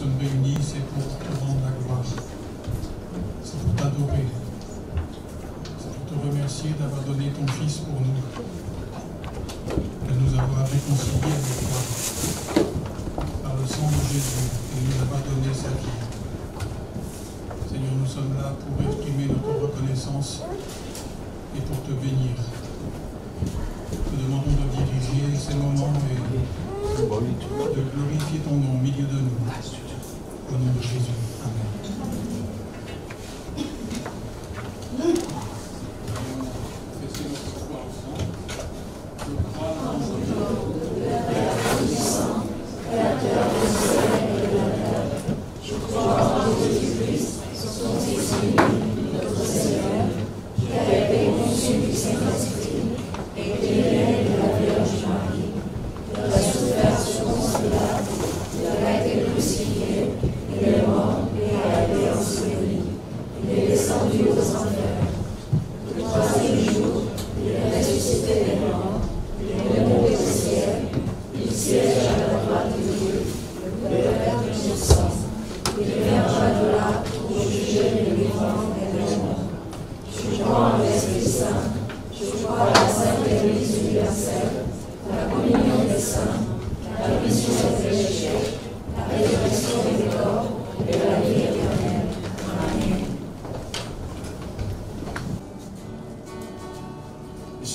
sommes réunis, c'est pour te rendre la gloire. C'est pour t'adorer. C'est pour te remercier d'avoir donné ton Fils pour nous. De nous avoir réconciliés avec toi par le sang de Jésus et nous avoir donné sa vie. Seigneur, nous sommes là pour exprimer notre reconnaissance et pour te bénir. Te demandons de diriger ces moments et de glorifier ton nom au milieu de nous. Au nom de Jésus. Amen.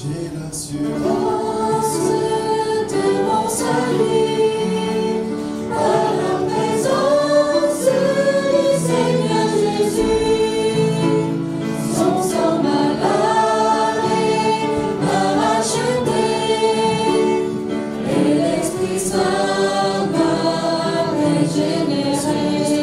J'ai l'assurance de mon salut par la présence du Seigneur Jésus. Son sang m'a lavé, m'a racheté, et l'Esprit Saint m'a régénéré.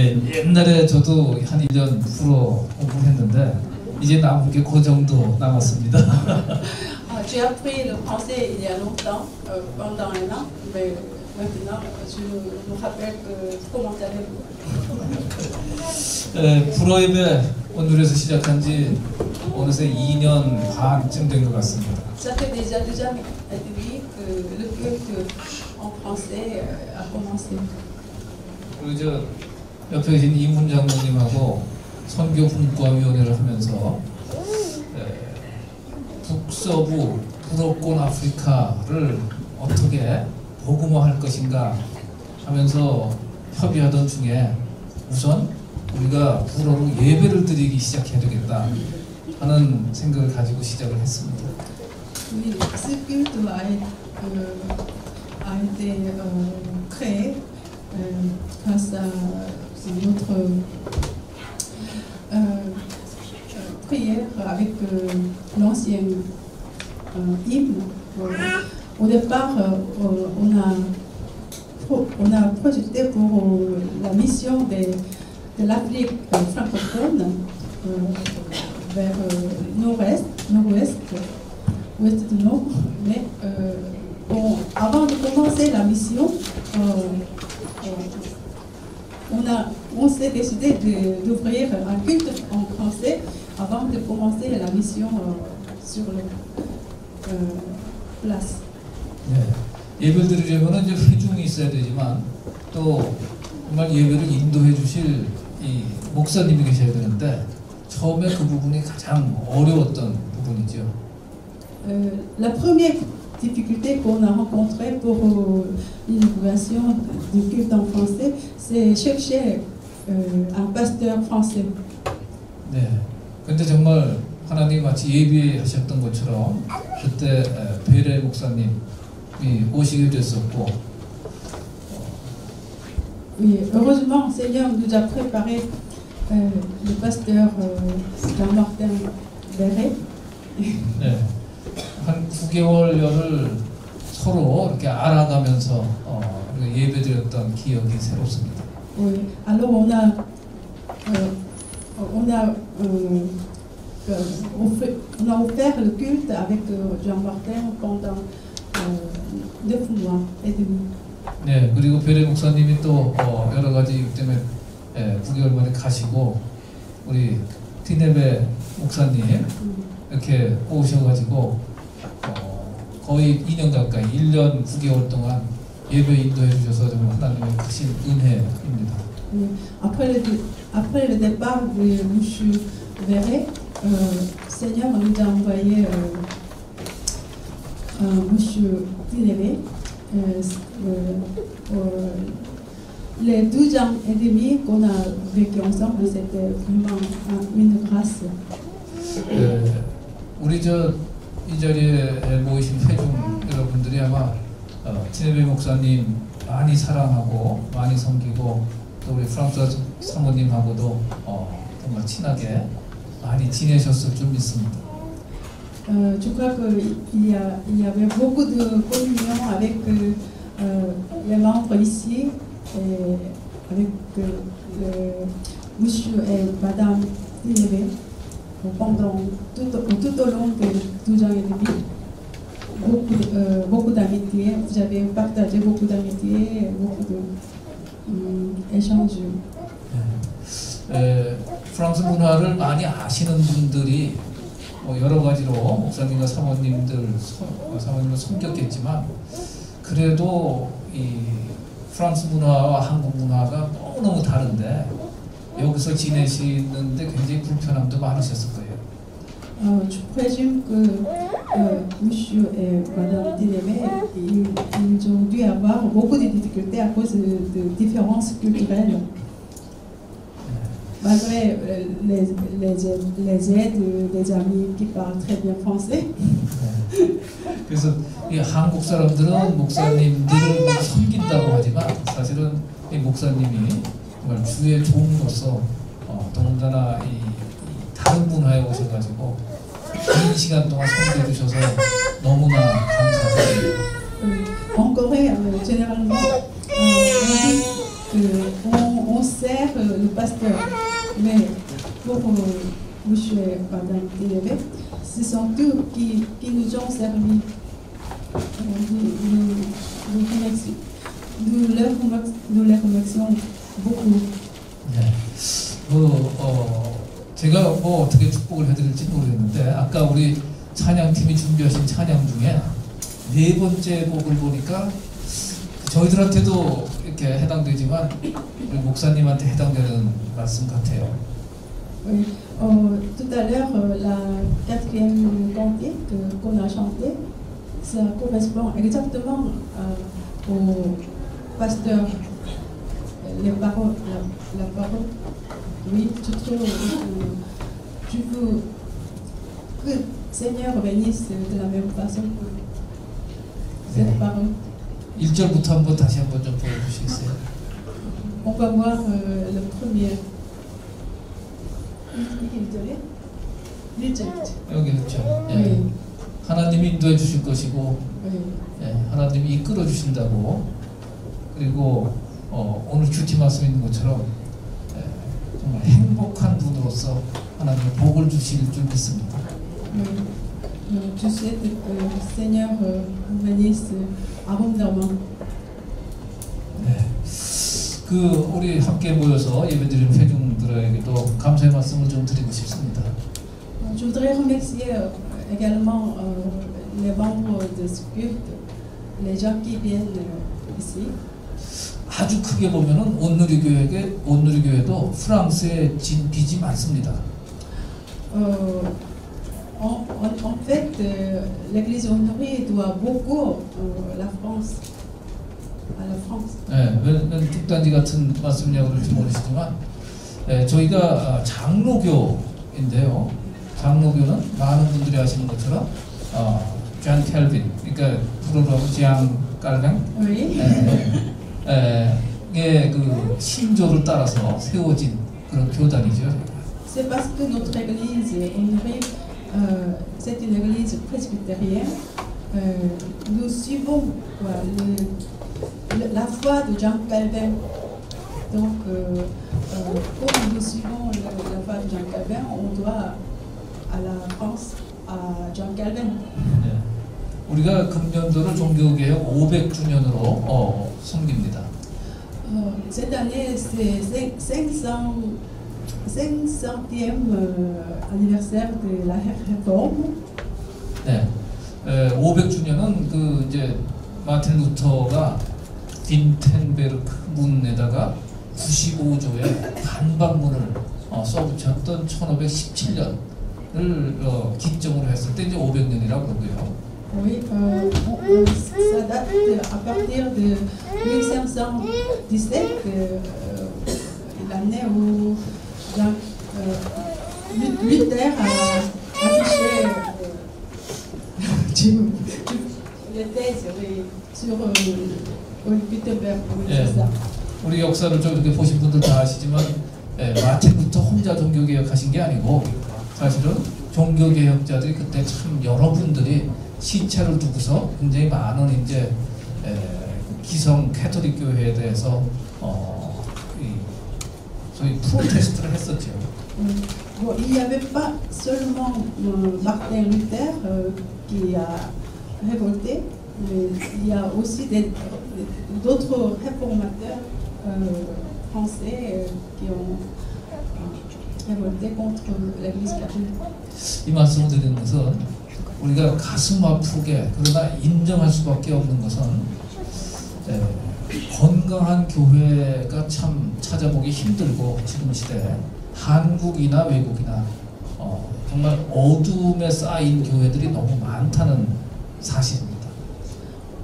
예, 옛날에 저도 한 1년 불어 공부를 했는데 이제 남은 게 그 정도 남았습니다. J'ai appris le français il y a longtemps, pendant un an, mais maintenant je me rappelle que comment allez-vous? 예, 불어 예배 오늘에서 시작한 지 어느새 2년 반쯤 된 것 같습니다. Ça fait déjà 2 ans et demi que le culte en français a commencé. 그리고 저 옆에 계신 이문 장로님하고 선교 분과위원회를 하면서 북서부 불어권 아프리카를 어떻게 복음화할 것인가 하면서 협의하던 중에 우선 우리가 불어로 예배를 드리기 시작해야 되겠다 하는 생각을 가지고 시작을 했습니다. Oui, ce culte a été créé grâce à notre prière avec l'ancien hymne. Au départ, on a projeté pour la mission de l'Afrique francophone vers nord-est, ouest du nord. Mais avant de commencer la mission, on s'est décidé d'ouvrir un culte en français avant de commencer la mission sur la place. 네, 예배를 드리려면 이제 회중이 있어야 되지만 또 정말 예배를 인도해 주실 이 목사님이 계셔야 되는데 처음에 그 부분이 가장 어려웠던 부분이죠. La première difficulté qu'on a rencontrée pour l'inauguration du culte en français, c'est chercher un pasteur français. 네, 근데 정말 하나님 마치 예비하셨던 것처럼 그때 베레 목사님이 오시게 됐었고. Oui, heureusement, le Seigneur nous a préparé le pasteur Jean-Martin Béret. 네, 한 9개월여를 서로 이렇게 알아가면서 예배드렸던 기억이 새롭습니다. Oui, alors on a offert le culte avec Jean-Martin pendant 9 mois et demi. 네, 그리고 베레 목사님이 또 여러 가지 이유 때문에 9개월 만에 가시고 우리 티네베 목사님 이렇게 오셔가지고 거의 2년 가까이 1년 9개월 동안 예배 인도해 주셔서 정말 하나님의 크신 은혜입니다. Après le départ de M. Véret, Seigneur nous a envoyé M. Tinevé. Les 12 ans et demi qu'on a vécu ensemble, c'était vraiment une grâce. 우리 이 자리에 모이신 회중 여러분들이 아마 티네베 목사님 많이 사랑하고 많이 섬기고 또 우리 프랑스 사모님하고도 정말 친하게 많이 지내셨을 줄 믿습니다. Je crois qu'il y avait beaucoup de communion avec les membres ici, et avec monsieur et madame Tinevé pendant tout au long de 12 ans et demi. Beaucoup d'amitié, j'avais partagé beaucoup d'amitié, beaucoup d'échanges. 프랑스 문화를 많이 아시는 분들이 여러 가지로 목사님과 사모님을 섬겼겠지만 그래도 이 프랑스 문화와 한국 문화가 너무너무 다른데 여기서 지내시는데 굉장히 불편함도 많으셨을 거예요. Je présume que monsieur et madame Tinevé, ils ont dû avoir beaucoup de difficultés à cause de différences culturelles. Malgré les aides des amis qui parlent très bien français. 그래서 이 한국 사람들은 목사님들을 섬긴다고 하지만 사실은 이 목사님이 정말 주의 종으로서 더군다나 이 다른 문화에 오셔가지고 긴 시간 동안 섬겨 주셔서 너무나 감사드립니다. En Corée, généralement, on dit qu'on sert le pasteur. Mais pour M. Madame Télévé, ce sont eux qui nous ont servi. Nous les remercions beaucoup. 네. 제가 뭐 어떻게 축복을 해드릴지 모르겠는데 아까 우리 찬양팀이 준비하신 찬양 중에 네 번째 곡을 보니까 저희들한테도 이렇게 해당되지만 우리 목사님한테 해당되는 말씀 같아요. Oui. Tout à l'heure, la quatrième cantique qu'on a chantée, ça correspond exactement au pasteur. Les paroles, la parole. Oui, tu veux que le Seigneur bénisse de la même façon cette parole. 1절부터 한번 다시 한번 좀 보여주시겠어요? On va voir le premier. 여기 그렇죠. 예. Oui. 하나님이 인도해 주실 것이고 Oui. 예, 하나님이 이끌어 주신다고 그리고 오늘 큐티 말씀 있는 것처럼 정말 행복한 분으로서 하나님의 복을 주실 줄 믿습니다. Je souhaite que le Seigneur bénisse abondamment. 네, 우리 함께 모여서 예배드리는 회중들에게도 감사의 말씀을 좀 드리고 싶습니다. Je voudrais remercier également les membres de ce culte, les gens qui viennent ici. 아주 크게 보면은 온누리교회도 프랑스에 진 빚이 많습니다. En fait, l'Église Honorée doit beaucoup à la France. 네, 왜 뚝단지 같은 말씀이냐고 그럴지 모르시지만 저희가 장로교인데요. 장로교는 많은 분들이 아시는 것처럼 존 캘빈, 그러니까 불어로 지앙 깔뱅 의 그 신조를 따라서 세워진 그런 교단이죠. C'est parce que notre Église Honorée, c'est une Église presbytérienne. Nous suivons la foi de Jean Calvin. Donc, comme nous suivons la foi de Jean Calvin, on doit à la France, à Jean Calvin. 네. 우리가 금년도를 종교개혁 500주년으로 섬깁니다. Cette année, c'est 500e anniversaire de la réforme. 네, 500주년은 그 이제 마틴 루터가 빈텐베르크 문에다가 95조의 반박문을 써붙였던 1517년을 기점으로 했을 때 이제 500년이라고 그러고요. Oui, ça date à partir de 1517, l'année où Luther a affiché les thèses sur Gutenberg. 우리 역사를 좀 이렇게 보신 분들 다 아시지만 마틴 루터 혼자 종교개혁하신 게 아니고 사실은 종교개혁자들이 그때 참 여러분들이 시차를 두고서 굉장히 많은 이제 기성 캐톨릭 교회에 대해서 소위 프로테스트를 했었죠. Bon, il n'y avait pas seulement Martin Luther qui a révolté, mais il y a aussi d'autres réformateurs français qui ont révolté contre l'Église catholique. 이 말씀을 드리는 것은 우리가 가슴 아프게 그러나 인정할 수밖에 없는 것은 건강한 교회가 참 찾아보기 힘들고 지금 시대에 한국이나 외국이나 정말 어둠에 쌓인 교회들이 너무 많다는 사실입니다.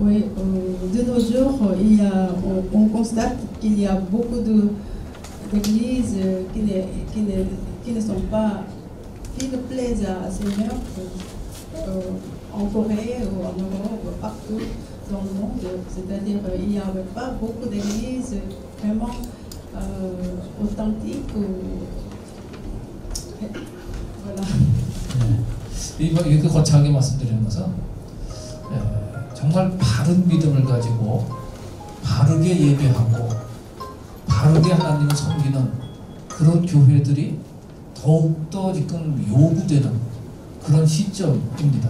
Oui, de nos jours, on constate qu'il y a beaucoup d'églises qui ne sont pas, qui ne plaisent à Seigneur. En Corée ou en Europe, partout dans le monde. C'est-à-dire il n'y avait pas beaucoup d'églises vraiment authentiques. Voilà. 이렇게 거창하게 말씀드리는 것은 정말 바른 믿음을 가지고 바르게 예배하고 바르게 하나님을 섬기는 그런 교회들이 더욱더 지금 요구되는 그런 시점입니다.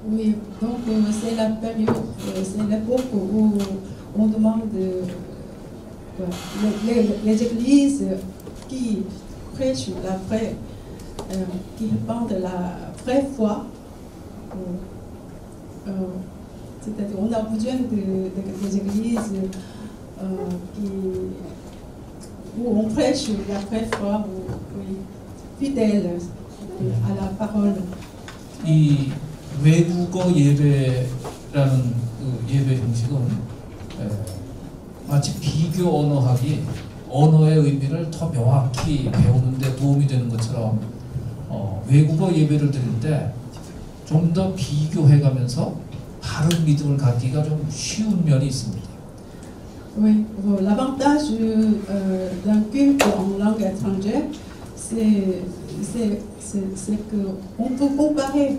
Oui, donc c'est la période, c'est l'époque où on demande les églises qui prêchent la vraie, qui répandent la vraie foi. C'est-à-dire, on a besoin des églises où on prêche la vraie foi, oui, fidèles à la parole. 이 외국어 예배라는 그 예배 형식은 마치 비교 언어학이 언어의 의미를 더 명확히 배우는 데 도움이 되는 것처럼 외국어 예배를 드릴 때 좀 더 비교해가면서 바른 믿음을 갖기가 좀 쉬운 면이 있습니다. Oui, l'avantage d'un culte en langue étrangère, c'est qu'on peut comparer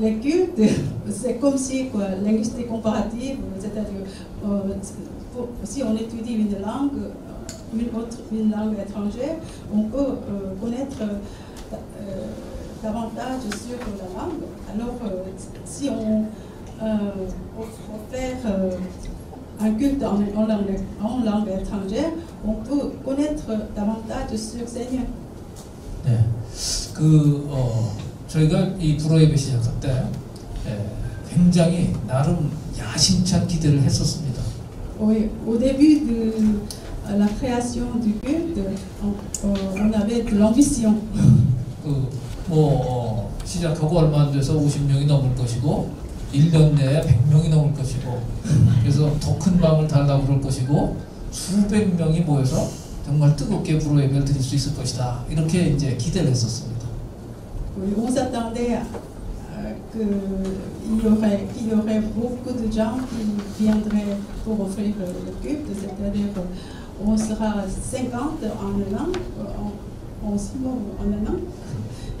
les cultes. C'est comme si linguistique comparative, c'est-à-dire si on étudie une langue étrangère, on peut connaître davantage sur la langue. Alors, si on fait un culte en langue étrangère, on peut connaître davantage sur le Seigneur. 네, 저희가 이 불어 예배 시작할 때 굉장히 나름 야심찬 기대를 했었습니다. Oui, au début de la création du culte, on avait de l'ambition. 시작하고 얼마 안 돼서 50명이 넘을 것이고 1년 내에 100명이 넘을 것이고 그래서 더 큰 방을 달라고 그럴 것이고 수백 명이 모여서 정말 뜨겁게 불어 예배를 드릴 수 있을 것이다. 이렇게 이제 기대를 했었습니다. Oui, on s'attendait qu'il y aurait beaucoup de gens qui viendraient pour offrir le culte, c'est-à-dire on sera 50 en un an, en 6 mois en un an.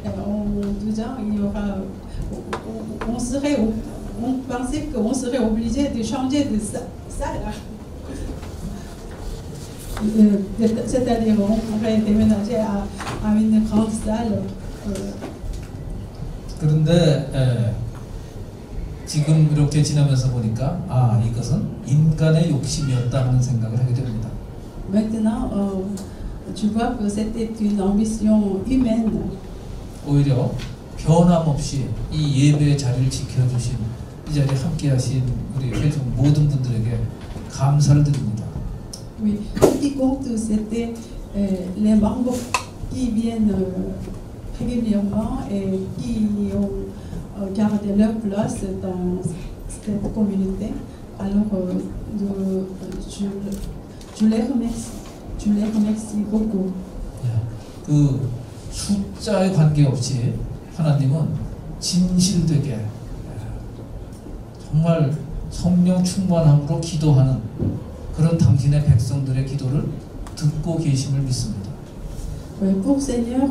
En 12 ans, il y aura, on pensait qu'on serait obligé de changer de salle. C'est-à-dire on pourrait déménager à une grande salle. 그런데 지금 이렇게 지나면서 보니까 이것은 인간의 욕심이었다 하는 생각을 하게 됩니다. Maintenant, tu vois que c'était une ambition humaine. 오히려 변함없이 이 예배의 자리를 지켜주신 이 자리에 함께하신 우리 회중 모든 분들에게 감사를 드립니다. Oui, ce qui compte, c'était les membres qui viennent régulièrement et qui ont gardé leur place dans cette communauté. Alors, je les remercie. Je les remercie beaucoup. 그 숫자에 관계없이 하나님은 진실되게 정말 성령 충만함으로 기도하는 그런 당신의 백성들의 기도를 듣고 계심을 믿습니다. Pour Seigneur,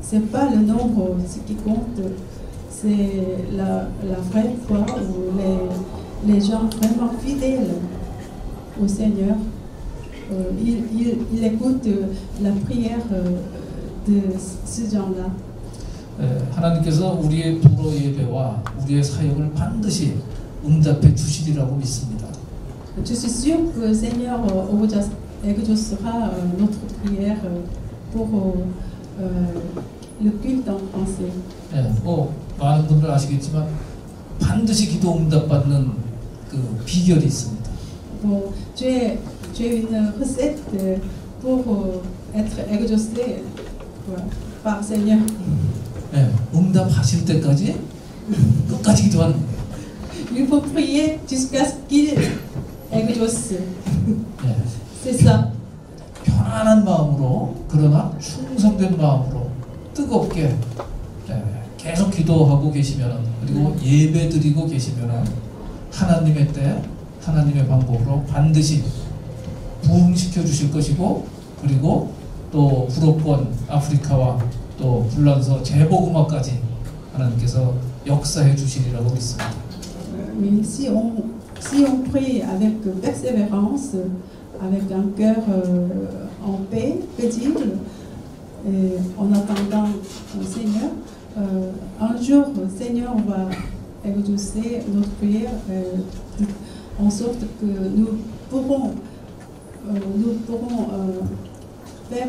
c'est pas le nombre ce qui compte, c'est la vraie foi ou les gens vraiment fidèles au Seigneur. Il écoute la prière de ces gens-là. 하나님께서 우리의 불어 예배와 우리의 사역을 반드시 응답해 주시리라고 믿습니다. Je suis sûr que le Seigneur exaucera notre prière pour le culte en français. 많은 분들 아시겠지만 반드시 기도 응답받는 그 비결이 있습니다. Bon, tu as une recette pour être exaucé par le Seigneur. 응답하실 때까지 끝까지 기도하는 거예요. Il faut prier jusqu'à ce qu'il exauce. C'est ça. 편안한 마음으로 그러나 충성된 마음으로 뜨겁게 계속 기도하고 계시면 그리고 예배 드리고 계시면 하나님의 때 하나님의 방법으로 반드시 부흥시켜 주실 것이고 그리고 또 불어권 아프리카와 또 불란서 재복음화까지 하나님께서 역사해 주시리라고 믿습니다. Mais si si on prie avec persévérance, avec un cœur en paix, paisible, et en attendant le Seigneur, un jour, le Seigneur va exaucer notre prière en sorte que nous pourrons faire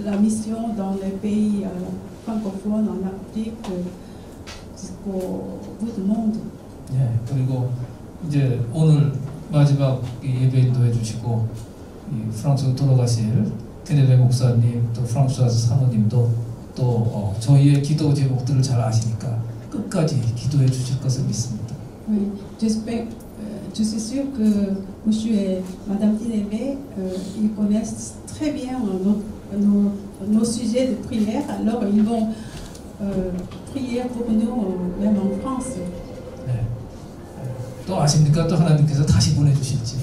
la mission dans les pays francophones, en Afrique, jusqu'au bout du monde. 예, 그리고 이제 오늘 마지막 예배 인도해 주시고 이 프랑스 돌아가실 티네베 목사님 또 프랑스와스 사모님도 또 저희의 기도 제목들을 잘 아시니까 끝까지 기도해 주실 것을 믿습니다. Oui, j'espère, je suis sûre que Monsieur et Madame Tinebe, ils connaissent très bien nos sujets de prière, alors ils vont prier pour nous, même en France. 네. 또 아십니까? 또 하나님께서 다시 보내주실지.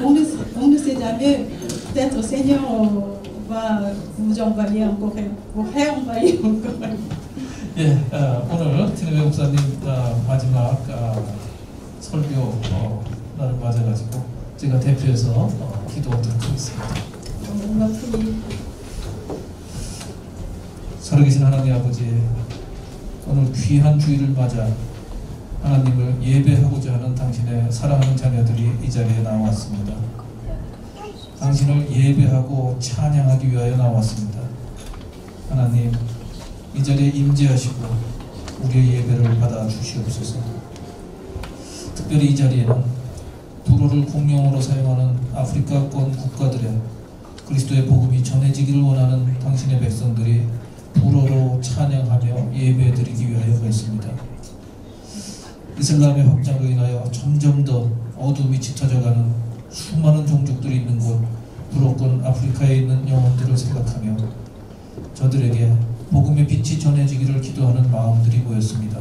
On ne sait jamais, peut-être le Seigneur va vous envoyer encore, vous réenvoyer encore. 예, 오늘 티네베 목사님 마지막 설교 날을 맞아가지고 제가 대표해서 기도하도록 하겠습니다. 살아계신 하나님 아버지, 오늘 귀한 주일을 맞아 하나님을 예배하고자 하는 당신의 사랑하는 자녀들이 이 자리에 나왔습니다. 당신을 예배하고 찬양하기 위하여 나왔습니다. 하나님, 이 자리에 임재하시고 우리의 예배를 받아 주시옵소서. 특별히 이 자리에는 불어를 공용어로 사용하는 아프리카권 국가들의 그리스도의 복음이 전해지기를 원하는 당신의 백성들이 불어로 찬양하며 예배드리기 위하여 있습니다. 이슬람의 확장으로 인하여 점점 더 어둠이 짙어져가는 수많은 종족들이 있는 곳 불어권 아프리카에 있는 영혼들을 생각하며 저들에게 복음의 빛이 전해지기를 기도하는 마음들이 모였습니다.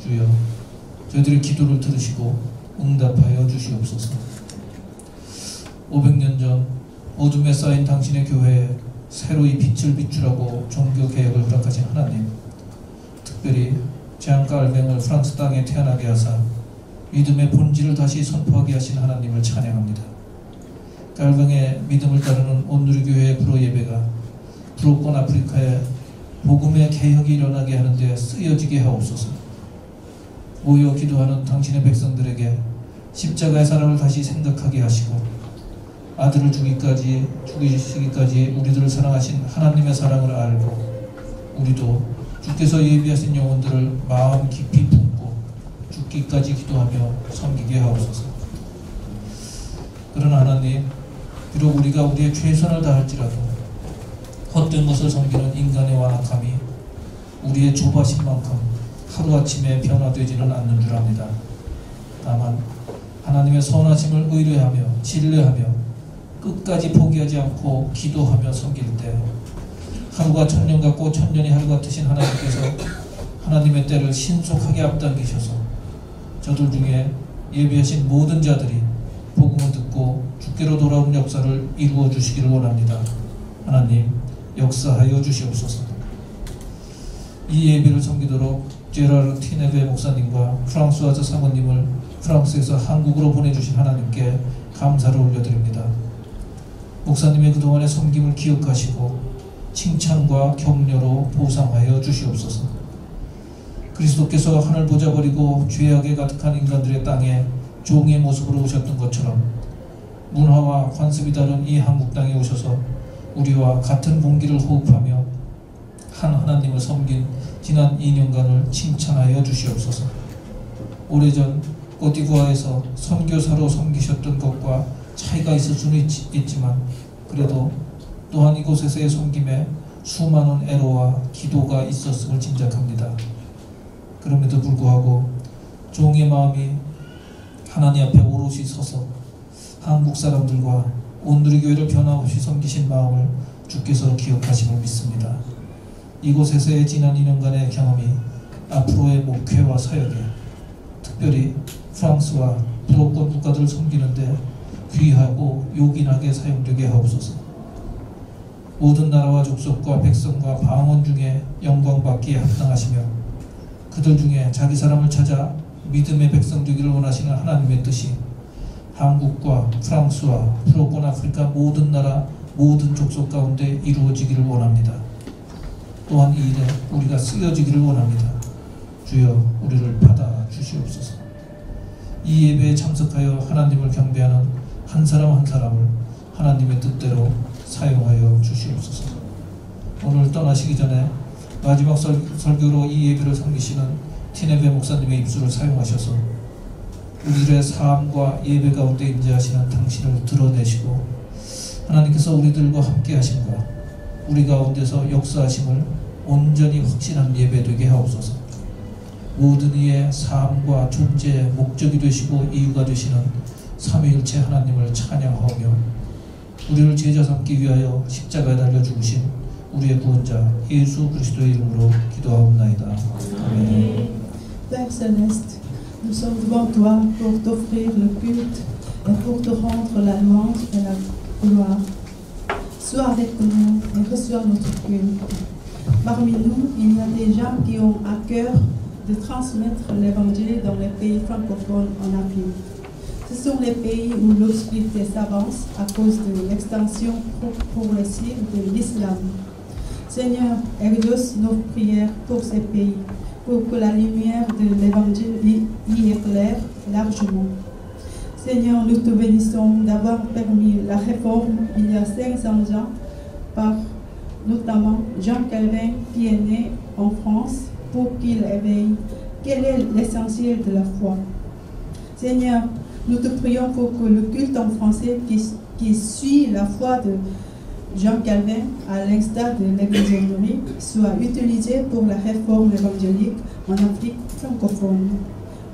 주여, 저희들의 기도를 들으시고 응답하여 주시옵소서. 500년 전 어둠에 쌓인 당신의 교회에 새로이 빛을 비추라고 종교 개혁을 허락하신 하나님, 특별히 제앙 깔뱅을 프랑스 땅에 태어나게 하사 믿음의 본질을 다시 선포하게 하신 하나님을 찬양합니다. 깔뱅의 믿음을 따르는 온누리교회의 불어 예배가 불어권 아프리카에 복음의 개혁이 일어나게 하는 데 쓰여지게 하옵소서. 모여 기도하는 당신의 백성들에게 십자가의 사랑을 다시 생각하게 하시고 아들을 죽이시기까지 우리들을 사랑하신 하나님의 사랑을 알고 우리도 주께서 예비하신 영혼들을 마음 깊이 품고 죽기까지 기도하며 섬기게 하옵소서. 그러나 하나님, 비록 우리가 우리의 최선을 다할지라도 헛된 것을 섬기는 인간의 완악함이 우리의 조바심 만큼 하루아침에 변화되지는 않는 줄 압니다. 다만 하나님의 선하심을 의뢰하며 신뢰하며 끝까지 포기하지 않고 기도하며 섬길 때 하루가 천년 같고 천년이 하루 같으신 하나님께서 하나님의 때를 신속하게 앞당기셔서 저들 중에 예비하신 모든 자들이 복음을 듣고 주께로 돌아오는 역사를 이루어 주시기를 원합니다. 하나님, 역사하여 주시옵소서. 이 예배를 섬기도록 제라르 티네베 목사님과 프랑스와즈 사모님을 프랑스에서 한국으로 보내주신 하나님께 감사를 올려드립니다. 목사님의 그동안의 섬김을 기억하시고 칭찬과 격려로 보상하여 주시옵소서. 그리스도께서 하늘 보자 버리고 죄악에 가득한 인간들의 땅에 종의 모습으로 오셨던 것처럼 문화와 관습이 다른 이 한국 땅에 오셔서 우리와 같은 공기를 호흡하며 한 하나님을 섬긴 지난 2년간을 칭찬하여 주시옵소서. 오래전 꼬디부아에서 선교사로 섬기셨던 것과 차이가 있을 수는 있지만 그래도 또한 이곳에서의 섬김에 수많은 애로와 기도가 있었음을 짐작합니다. 그럼에도 불구하고 종의 마음이 하나님 앞에 오롯이 서서 한국 사람들과 온누리교회를 변함없이 섬기신 마음을 주께서 기억하심을 믿습니다. 이곳에서의 지난 2년간의 경험이 앞으로의 목회와 사역에 특별히 프랑스와 불어권 국가들을 섬기는데 귀하고 요긴하게 사용되게 하옵소서. 모든 나라와 족속과 백성과 방언 중에 영광받기에 합당하시며 그들 중에 자기 사람을 찾아 믿음의 백성 되기를 원하시는 하나님의 뜻이 한국과 프랑스와 프로권 아프리카 모든 나라 모든 족속 가운데 이루어지기를 원합니다. 또한 이 일에 우리가 쓰여지기를 원합니다. 주여 우리를 받아 주시옵소서. 이 예배에 참석하여 하나님을 경배하는 한 사람 한 사람을 하나님의 뜻대로 사용하여 주시옵소서. 오늘 떠나시기 전에 마지막 설교로 이 예배를 섬기시는 티네베 목사님의 입술을 사용하셔서 우리들의 삶과 예배 가운데 임재하시는 당신을 드러내시고 하나님께서 우리들과 함께 하심과 우리 가운데서 역사하심을 온전히 확신한 예배 되게 하옵소서. 모든 이의 삶과 존재의 목적이 되시고 이유가 되시는 삼위일체 하나님을 찬양하며 우리를 제자 삼기 위하여 십자가에 달려 죽으신 우리의 구원자 예수 그리스도의 이름으로 기도하옵나이다. 아멘. Père Céleste, nous sommes devant toi pour t'offrir le culte et pour te rendre la louange et la gloire. Sois avec nous et reçois notre culte. Parmi nous, il y a des gens qui ont à cœur de transmettre l'évangile dans les pays francophones en Afrique. Ce sont les pays où l'obscurité s'avance à cause de l'extension progressive de l'islam. Seigneur, exauce nos prières pour ces pays, pour que la lumière de l'évangile y éclaire largement. Seigneur, nous te bénissons d'avoir permis la réforme il y a 500 ans par notamment Jean Calvin qui est né en France pour qu'il éveille quel est l'essentiel de la foi. Seigneur, nous te prions pour que le culte en français qui suit la foi de Jean Calvin, à l'instar de l'Église honorique, soit utilisé pour la réforme évangélique en Afrique francophone.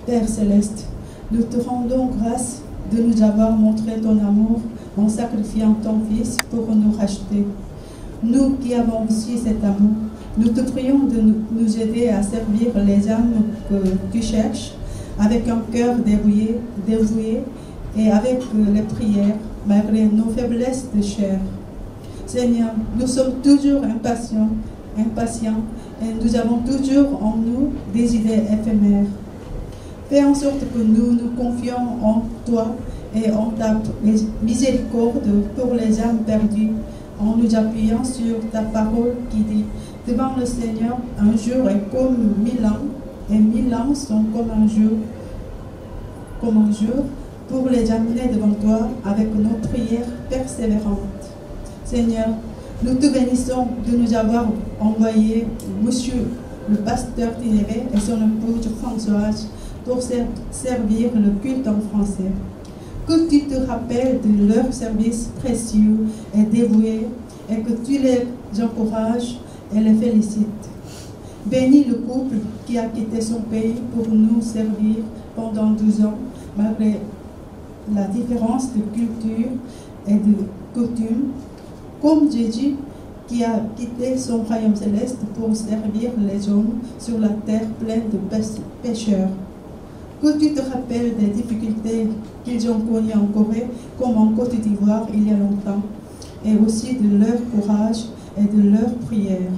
Père Céleste, nous te rendons grâce de nous avoir montré ton amour en sacrifiant ton Fils pour nous racheter. Nous qui avons reçu cet amour, nous te prions de nous aider à servir les âmes que tu cherches avec un cœur dévoué et avec les prières, malgré nos faiblesses de chair. Seigneur, nous sommes toujours impatients et nous avons toujours en nous des idées éphémères. Fais en sorte que nous nous confions en toi et en ta miséricorde pour les âmes perdues, en nous appuyant sur ta parole qui dit: devant le Seigneur, un jour est comme 1000 ans, et 1000 ans sont comme un jour, pour les amener devant toi avec nos prières persévérantes. Seigneur, nous te bénissons de nous avoir envoyé Monsieur le pasteur Tinébé et son épouse Françoise pour servir le culte en français. Que tu te rappelles de leur service précieux et dévoué et que tu les encourages et les félicites. Bénis le couple qui a quitté son pays pour nous servir pendant 12 ans, malgré la différence de culture et de coutumes, comme Jésus qui a quitté son royaume céleste pour servir les hommes sur la terre pleine de pécheurs. Que tu te rappelles des difficultés qu'ils ont connues en Corée, comme en Côte d'Ivoire il y a longtemps, et aussi de leur courage et de leur prière.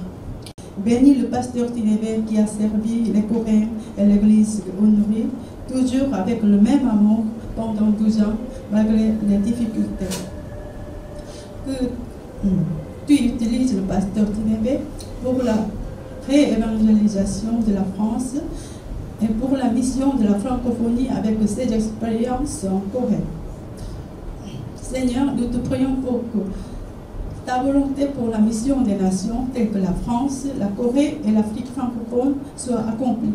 Bénis le pasteur Tinébé qui a servi les Coréens et l'Église honorée, toujours avec le même amour pendant 12 ans, malgré les difficultés. Que tu utilises le pasteur Tinébé pour la réévangélisation de la France et pour la mission de la francophonie avec ses expériences en Corée. Seigneur, nous te prions pour que ta volonté pour la mission des nations telles que la France, la Corée et l'Afrique francophone soit accomplie.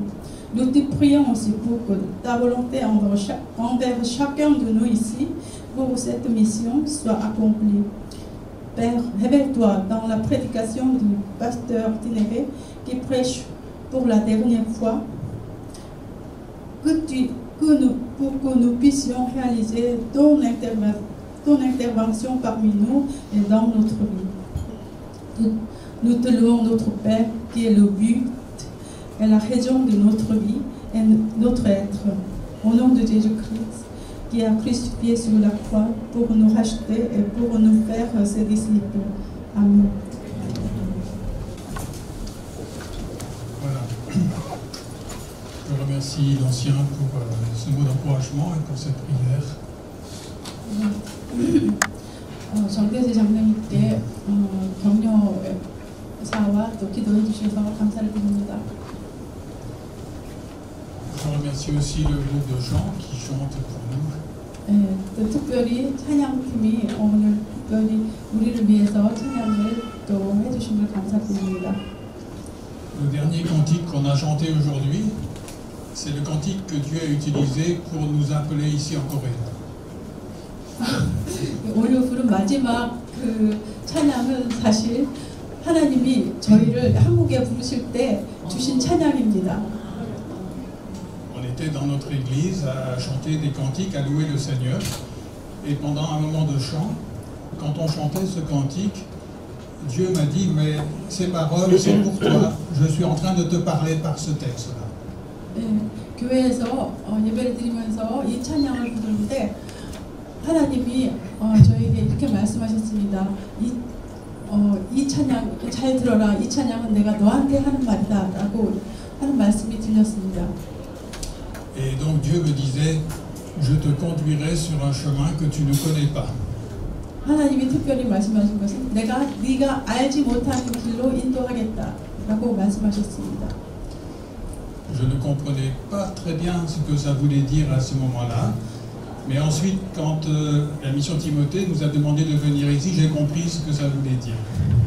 Nous te prions aussi pour que ta volonté envers chacun de nous ici pour cette mission soit accomplie. Père, révèle-toi dans la prédication du pasteur Tinébé qui prêche pour la dernière fois, pour que nous puissions réaliser ton intervention parmi nous et dans notre vie. Nous te louons, notre Père, qui est le but et la raison de notre vie et notre être. Au nom de Jésus-Christ, qui a crucifié sur la croix pour nous racheter et pour nous faire ses disciples. Amen. Voilà. Je remercie l'ancien pour ce mot d'encouragement et pour cette prière. 정대세 장로님께 격려사와 또 기도해 주셔서 감사를 드립니다. Je remercie aussi le groupe de gens qui chantent pour nous. 또 특별히 찬양팀이 오늘 특별히 우리를 위해서 찬양을 또 해주신 걸 감사드립니다. Le dernier cantique qu'on a chanté aujourd'hui, c'est le cantique que Dieu a utilisé pour nous appeler ici en Corée. 오늘 부른 마지막 그 찬양은 사실 하나님이 저희를 한국에 부르실 때 주신 찬양입니다. On était dans notre église à chanter des cantiques, à louer le Seigneur. Et pendant un moment de chant, quand on chantait ce cantique, Dieu m'a dit, mais ces paroles, c'est pour toi. Je suis en train de te parler par ce texte-là. 교회에서 예배를 드리면서 이 찬양을 부르는데 하나님이 저에게 이렇게 말씀하셨습니다. 이 찬양 잘 들어라. 이 찬양은 내가 너한테 하는 말이다 라고 하는 말씀이 들렸습니다. Et donc Dieu me disait, je te conduirai sur un chemin que tu ne connais pas. 하나님이 특별히 말씀하신 것은 네가 알지 못하는 길로 인도하겠다라고 말씀하셨습니다. Je ne comprenais pas très bien ce que ça voulait dire à ce moment-là, mais ensuite, quand la mission Timothée nous a demandé de venir ici, j'ai compris ce que ça voulait dire.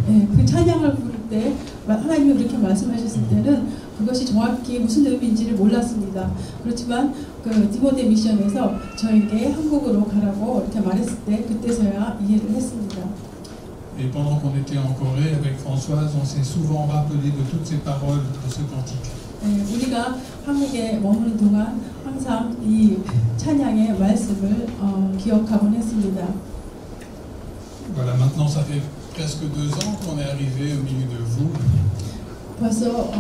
그 찬양을 부를 때 하나님이 그렇게 말씀하셨을 때는 그것이 정확히 무슨 의미인지를 몰랐습니다. 그렇지만 그 디모데 미션에서 저에게 한국으로 가라고 이렇게 말했을 때 그때서야 이해를 했습니다. Et pendant qu'on était en Corée avec Françoise, on s'est souvent rappelé de toutes ces paroles de ce cantique. 우리가 한국에 머무는 동안 항상 이 찬양의 말씀을 기억하곤 했습니다. Voilà, maintenant ça fait presque 2 ans qu'on est arrivé au milieu de vous. 벌써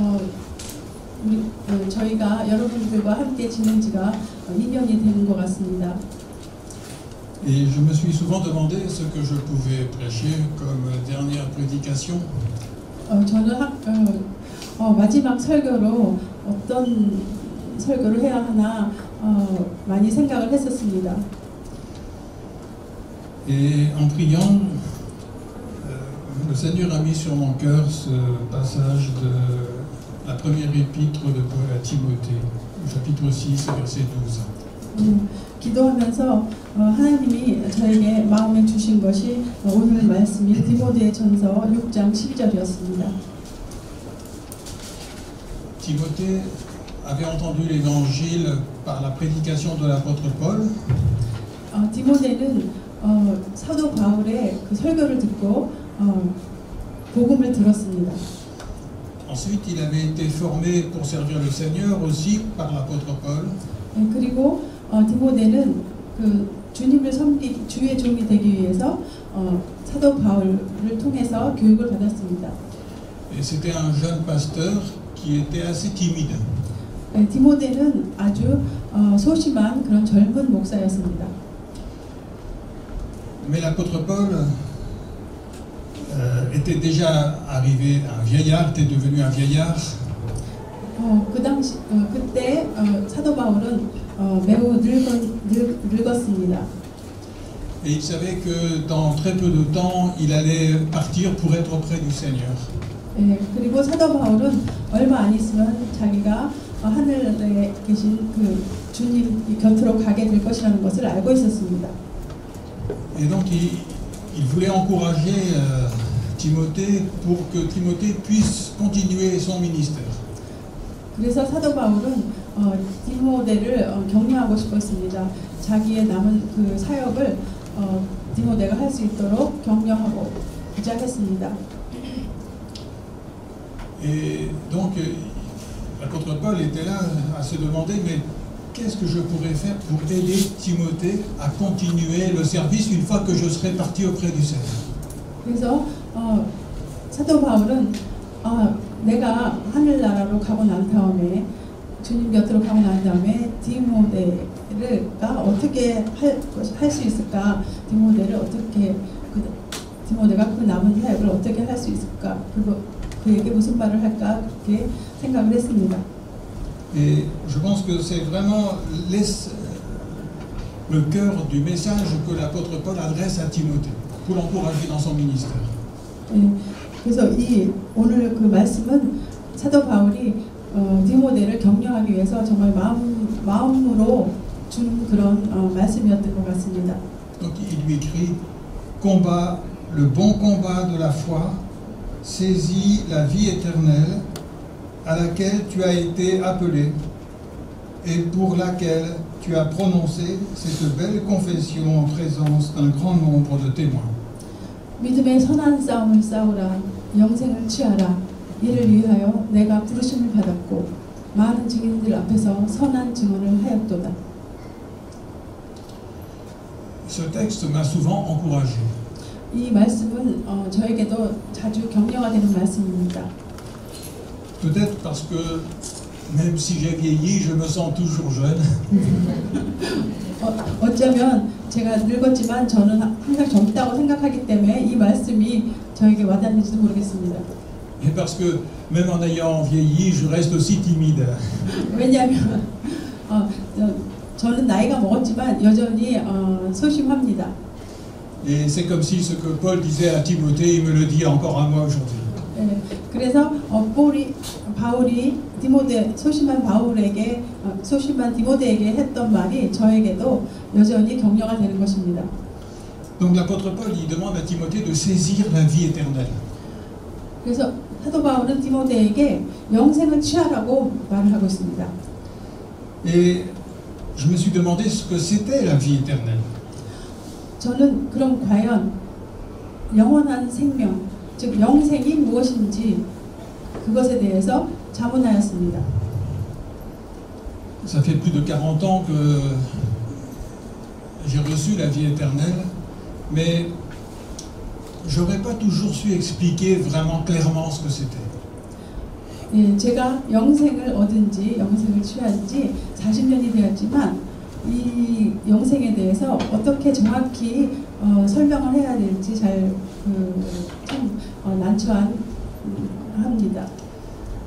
저희가 여러분들과 함께 지낸 지가 2년이 되는 것 같습니다. Et je me suis souvent demandé ce que je pouvais prêcher comme dernière prédication. 저는 마지막 설교로 어떤 설교를 해야 하나 많이 생각을 했었습니다. Et en priant, le Seigneur a mis sur mon cœur ce passage de la première épître de Paul à Timothée, chapitre 6, verset 12. 기도하면서 하나님이 저에게 마음에 주신 것이 오늘 말씀이 디모데전서 6장 12절이었습니다. Timothée avait entendu l'évangile par la prédication de l'apôtre Paul. 디모데는 사도 바울의 그 설교를 듣고 복음을 들었습니다. Ensuite, il avait été formé pour servir le Seigneur aussi par l'apôtre Paul. 그리고 디모데는 그 주님을 섬기기 주의 종이 되기 위해서 사도 바울을 통해서 교육을 받았습니다. Et c'était un jeune pasteur qui était assez timide. 디모데는 아주 소심한 그런 젊은 목사였습니다. Mais l'apôtre Paul était déjà arrivé un vieillard, était devenu un vieillard. 그때 사도 바울은 매우 늙었습니다. Et il savait que dans très peu de temps, il allait partir pour être auprès du Seigneur. 그리고 사도 바울은 얼마 안 있으면 자기가 하늘에 계신 그 주님 곁으로 가게 될 것이라는 것을 알고 있었습니다. Et donc il voulait encourager Timothée pour que Timothée puisse continuer son ministère. 그래서 사도 바울은 디모데를 격려하고 싶었습니다. 자기의 남은 그 사역을 디모데가 할 수 있도록 격려하고 부탁했습니다. Et donc l'apôtre Paul était là à se demander, mais qu'est-ce que je pourrais faire pour aider Timothée à continuer le service une fois que je serai parti auprès du Seigneur. 그래서 사도 바울은 내가 하늘나라로 가고 난 다음에 주님 곁으로 가고 난 다음에 디모데가 어떻게 할 수 있을까? 디모데를 어떻게 디모데가 그 남은 사역을 어떻게 할 수 있을까? 그리고 그에게 무슨 말을 할까? 그렇게 생각을 했습니다. Et je pense que c'est vraiment le cœur du message que l'apôtre Paul adresse à Timothée pour l'encourager dans son ministère. 예, 그래서 이 오늘 그 말씀은 사도 바울이 디모데를 격려하기 위해서 정말 마음으로 준 그런 말씀이었던 것 같습니다. Donc il lui écrit: combat le bon combat de la foi, saisis la vie éternelle à laquelle tu as été appelé et pour laquelle tu as prononcé cette belle confession en présence d'un grand nombre de témoins. 믿음의 선한 싸움을 싸우라, 영생을 취하라. 이를 위하여 내가 부르심을 받았고 많은 증인들 앞에서 선한 증언을 하였도다. Ce texte m'a souvent encouragé. 이 말씀은 저에게도 자주 격려가 되는 말씀입니다. Peut-être parce que même si j'ai vieilli, je me sens toujours jeune. 어쩌면 제가 늙었지만 저는 항상 젊다고 생각하기 때문에 이 말씀이 저에게 와닿는지도 모르겠습니다. Et parce que même en ayant vieilli, je reste aussi timide. 왜냐하면 저는 나이가 먹었지만 여전히 소심합니다. Et c'est comme si ce que Paul disait à Timothée, il me le dit encore à moi aujourd'hui. 네, 그래서 바울이 소심한 디모데에게 했던 말이 저에게도 여전히 격려가 되는 것입니다. Donc l'apôtre Paul, il demande à Timothée de saisir la vie éternelle. 그래서 사도 바울은 디모데에게 영생을 취하라고 말을 하고 있습니다. Et je me suis demandé ce que c'était la vie éternelle. 저는 그럼 과연 영원한 생명, 즉 영생이 무엇인지 그것에 대해서 자문하였습니다. Ça fait plus de 40 ans que j'ai reçu la vie éternelle, mais je n'aurais pas toujours su expliquer vraiment clairement ce que c'était. 예, 제가 영생을 취한 지 40년이 되었지만 이 영생에 대해서 어떻게 정확히 설명을 해야 될지 참 난처합니다.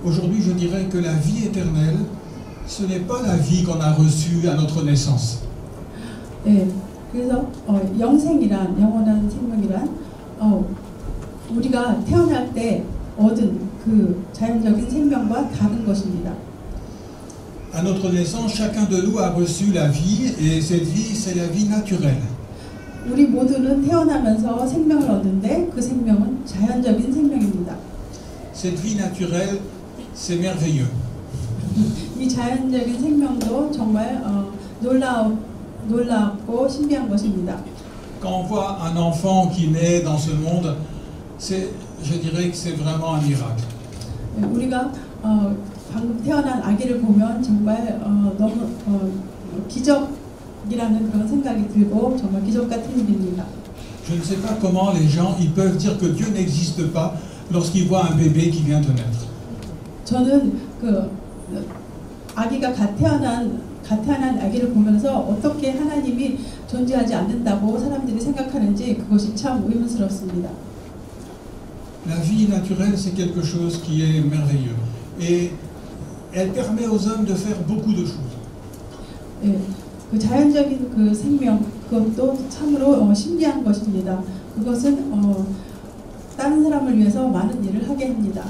Aujourd'hui, je dirais que la vie éternelle, ce n'est pas la vie qu'on a reçue à notre naissance. 네, 그래서 영원한 생명이란 우리가 태어날 때 얻은 그 자연적인 생명과 다른 것입니다. À notre naissance, chacun de nous a reçu la vie, et cette vie, c'est la vie naturelle. 우리 모두는 태어나면서 생명을 얻는데 그 생명은 자연적인 생명입니다. Cette vie naturelle, c'est merveilleux. 이 자연적인 생명도 정말 놀랍고 신비한 것입니다. Quand on voit un enfant qui naît dans ce monde, je dirais que c'est vraiment un miracle. 우리가 방금 태어난 아기를 보면 정말 너무 기적이라는 그런 생각이 들고 정말 기적 같은 일입니다. Je ne sais pas comment les gens ils peuvent dire que Dieu n'existe pas lorsqu'ils voient un bébé qui vient de naître. 저는 그 아기가 갓 태어난 아기를 보면서 어떻게 하나님이 존재하지 않는다고 사람들이 생각하는지 그것이 참 의문스럽습니다. La vie naturelle, c'est quelque chose qui est merveilleux. Et elle permet aux hommes de faire beaucoup de choses. 예, 그 자연적인 그 생명, 그것도 참으로 신비한 것입니다. 그것은 다른 사람을 위해서 많은 일을 하게 합니다.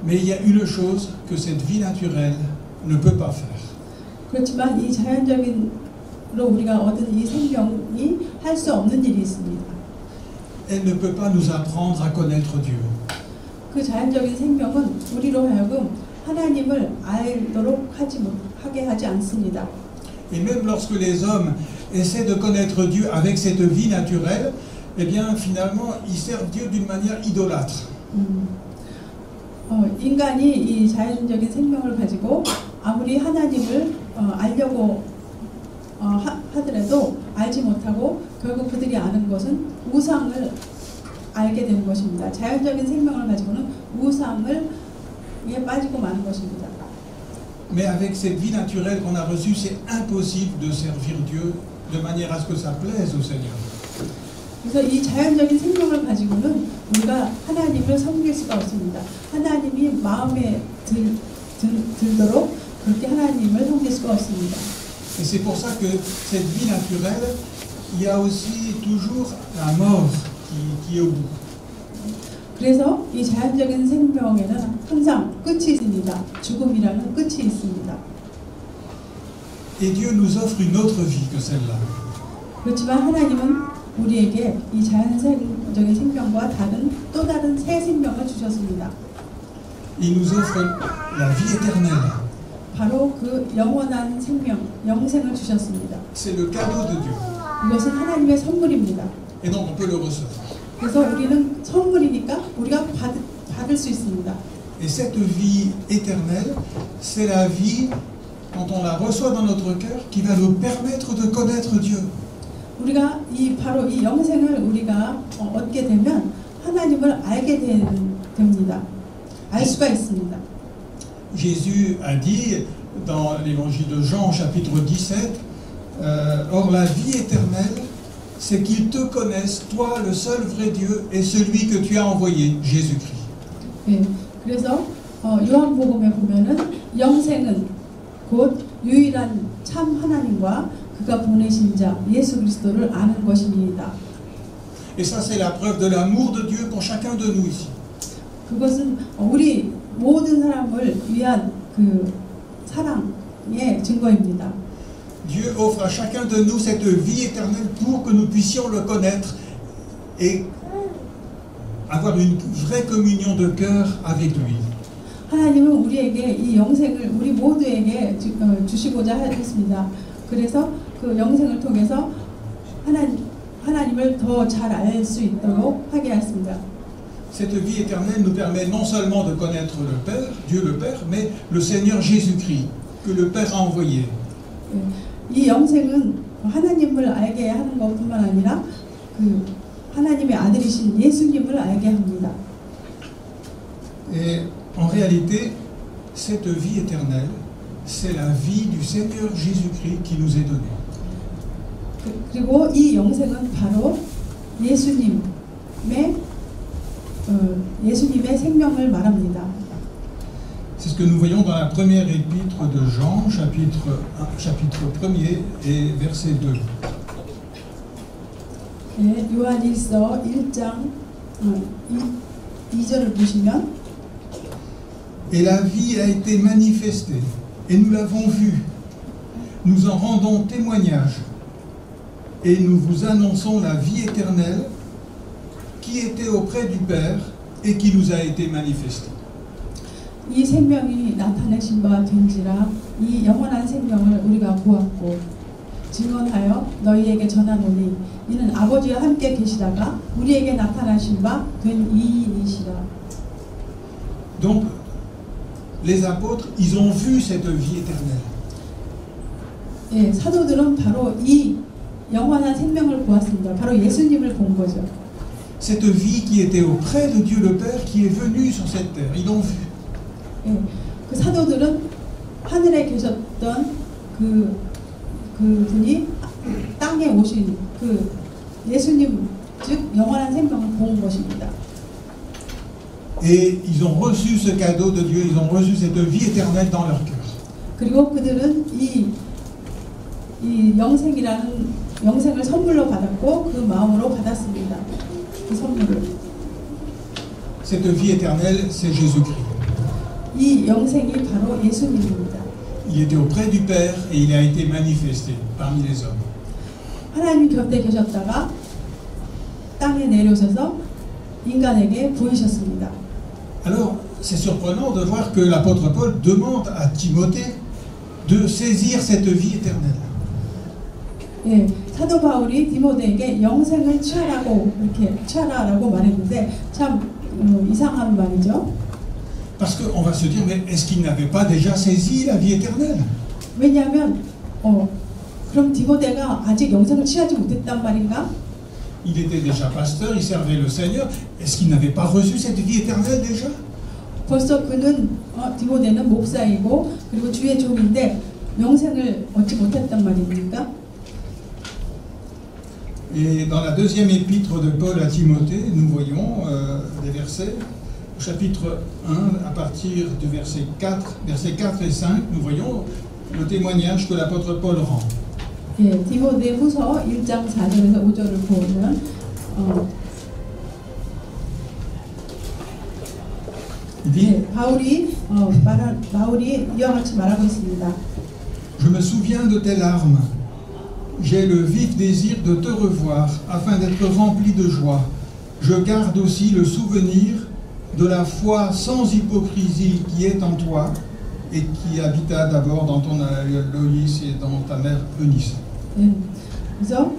Mais il y a une chose que cette vie naturelle ne peut pas faire. 그렇지만 이 자연적인로 우리가 얻은 이 생명이 할 수 없는 일이 있습니다. Elle ne peut pas nous apprendre à connaître Dieu. 그 자연적인 생명은 우리로 하여금 하나님을 알도록 하게 하지 않습니다. Et même lorsque les hommes essaient de connaître Dieu avec cette vie naturelle, eh bien finalement ils servent Dieu d'une manière idolâtre. 인간이 이 자연적인 생명을 가지고 아무리 하나님을 알려고 하더라도 알지 못하고 결국 그들이 아는 것은 우상을 알게 되는 것입니다. 자연적인 생명을 가지고는 우상에 빠지고 마는 것입니다. Mais avec cette vie naturelle qu'on a reçue, c'est impossible de servir Dieu de manière à ce que ça plaise au Seigneur. 그래서 이 자연적인 생명을 가지고는 우리가 하나님을 섬길 수가 없습니다. 하나님이 마음에 들도록 그렇게 하나님을 섬길 수가 없습니다. Et c'est pour ça que cette vie naturelle, il y a aussi toujours la mort qui est au bout. 그래서 이 자연적인 생명에는 항상 끝이 있습니다. 죽음이라는 끝이 있습니다. Et Dieu nous offre une autre vie que celle-là. 그렇지만 하나님은 우리에게 이 자연적인 생명과 또 다른 새 생명을 주셨습니다. Il nous offre la vie éternelle. 바로 그 영원한 생명, 영생을 주셨습니다. C'est le cadeau de Dieu. 이것은 하나님의 선물입니다. Et donc on peut le recevoir. 그래서 우리는 선물이니까 우리가 받을 수 있습니다. Et cette vie éternelle, c'est la vie, quand on la reçoit dans notre cœur, qui va nous permettre de connaître Dieu. 우리가 바로 이 영생을 우리가 얻게 되면 하나님을 알게 됩니다. 알 수가 있습니다. Jésus a dit dans l'évangile de Jean, chapitre 17, or la vie éternelle, c'est qu'ils te connaissent, toi le seul vrai Dieu, et celui que tu as envoyé, Jésus-Christ. 네, 그래서 요한복음에 보면은 영생은 곧 유일한 참 하나님과 그가 보내신 자 예수 그리스도를 아는 것입니다. Et ça, c'est la preuve de l'amour de Dieu pour chacun de nous ici. 그것은 우리 모든 사람을 위한 그 사랑의 증거입니다. Dieu offre à chacun de nous cette vie éternelle pour que nous puissions le connaître et avoir une vraie communion de cœur avec lui. 하나님은 우리에게 이 영생을 우리 모두에게 주시고자 하셨습니다. 그래서 그 영생을 통해서 하나님을 더 잘 알 수 있도록 하게 하였습니다. Cette vie éternelle nous permet non seulement de connaître le Père, Dieu le Père, mais le Seigneur Jésus-Christ, que le Père a envoyé. 이 영생은 하나님을 알게 하는 것뿐만 아니라 그 하나님의 아들이신 예수님을 알게 합니다. Et en réalité, cette vie éternelle, c'est la vie du Seigneur Jésus-Christ qui nous est donnée. 그리고 이 영생은 바로 예수님의 생명을 말합니다. C'est ce que nous voyons dans la première épître de Jean, chapitre 1er et verset 2. 네, 요한일서 1장 2절을 보시면 Et la vie a été manifestée, et nous l'avons vue. Nous en rendons témoignage, et nous vous annonçons la vie éternelle qui était auprès du Père et qui nous a été manifestée. 이 생명이 나타내신 바 된지라 이 영원한 생명을 우리가 보았고 증언하여 너희에게 전하노니 이는 아버지와 함께 계시다가 우리에게 나타나신 바 된 이인이시라. Donc, les apôtres, ils ont vu cette vie éternelle. 예, 사도들은 바로 이 영원한 생명을 보았습니다. 바로 예수님을 본 거죠. Cette vie qui était auprès de Dieu le Père, qui est venue sur cette terre, ils l'ont vue. 예, 그 사도들은 하늘에 계셨던 그 분이 땅에 오신 그 예수님, 즉 영원한 생명을 본 것입니다. Et ils ont reçu ce cadeau de Dieu, ils ont reçu cette vie éternelle dans leur cœur. 그리고 그들은 이 영생을 선물로 받았고 그 마음으로 받았습니다. 그 선물을. Cette vie éternelle, c'est Jésus-Christ. 이 영생이 바로 예수님입니다. Il était auprès du Père et il a été manifesté parmi les hommes. 하나님 곁에 계셨다가 땅에 내려오셔서 인간에게 보이셨습니다. Alors, c'est surprenant de voir que l'apôtre Paul demande à Timothée de saisir cette vie éternelle. 예, 사도 바울이 디모데에게 영생을 취하라고 말했는데 참 이상한 말이죠. Parce qu'on va se dire, mais est-ce qu'il n'avait pas déjà saisi la vie éternelle? 왜냐하면 그럼 디모데가 아직 영생을 취하지 못했단 말인가? Il était déjà pasteur, il servait le Seigneur. Est-ce qu'il n'avait pas reçu cette vie éternelle déjà? 벌써 그는 디모데는 목사이고 그리고 주의 종인데 영생을 얻지 못했단 말입니까? Et dans la deuxième épître de Paul à Timothée, nous voyons des versets. chapitre 1, à partir du versets 4 et 5, nous voyons le témoignage que l'apôtre Paul rend. 예, 디모데후서 1장 4절에서 5절을 보면 Il dit, 예, 바울이 이와 같이 말하고 있습니다. Je me souviens de tes larmes. J'ai le vif désir de te revoir afin d'être rempli de joie. Je garde aussi le souvenir de la foi sans hypocrisie qui est en toi et qui habita d'abord dans ton Loïs et dans ta mère Eunice. 예, 그래서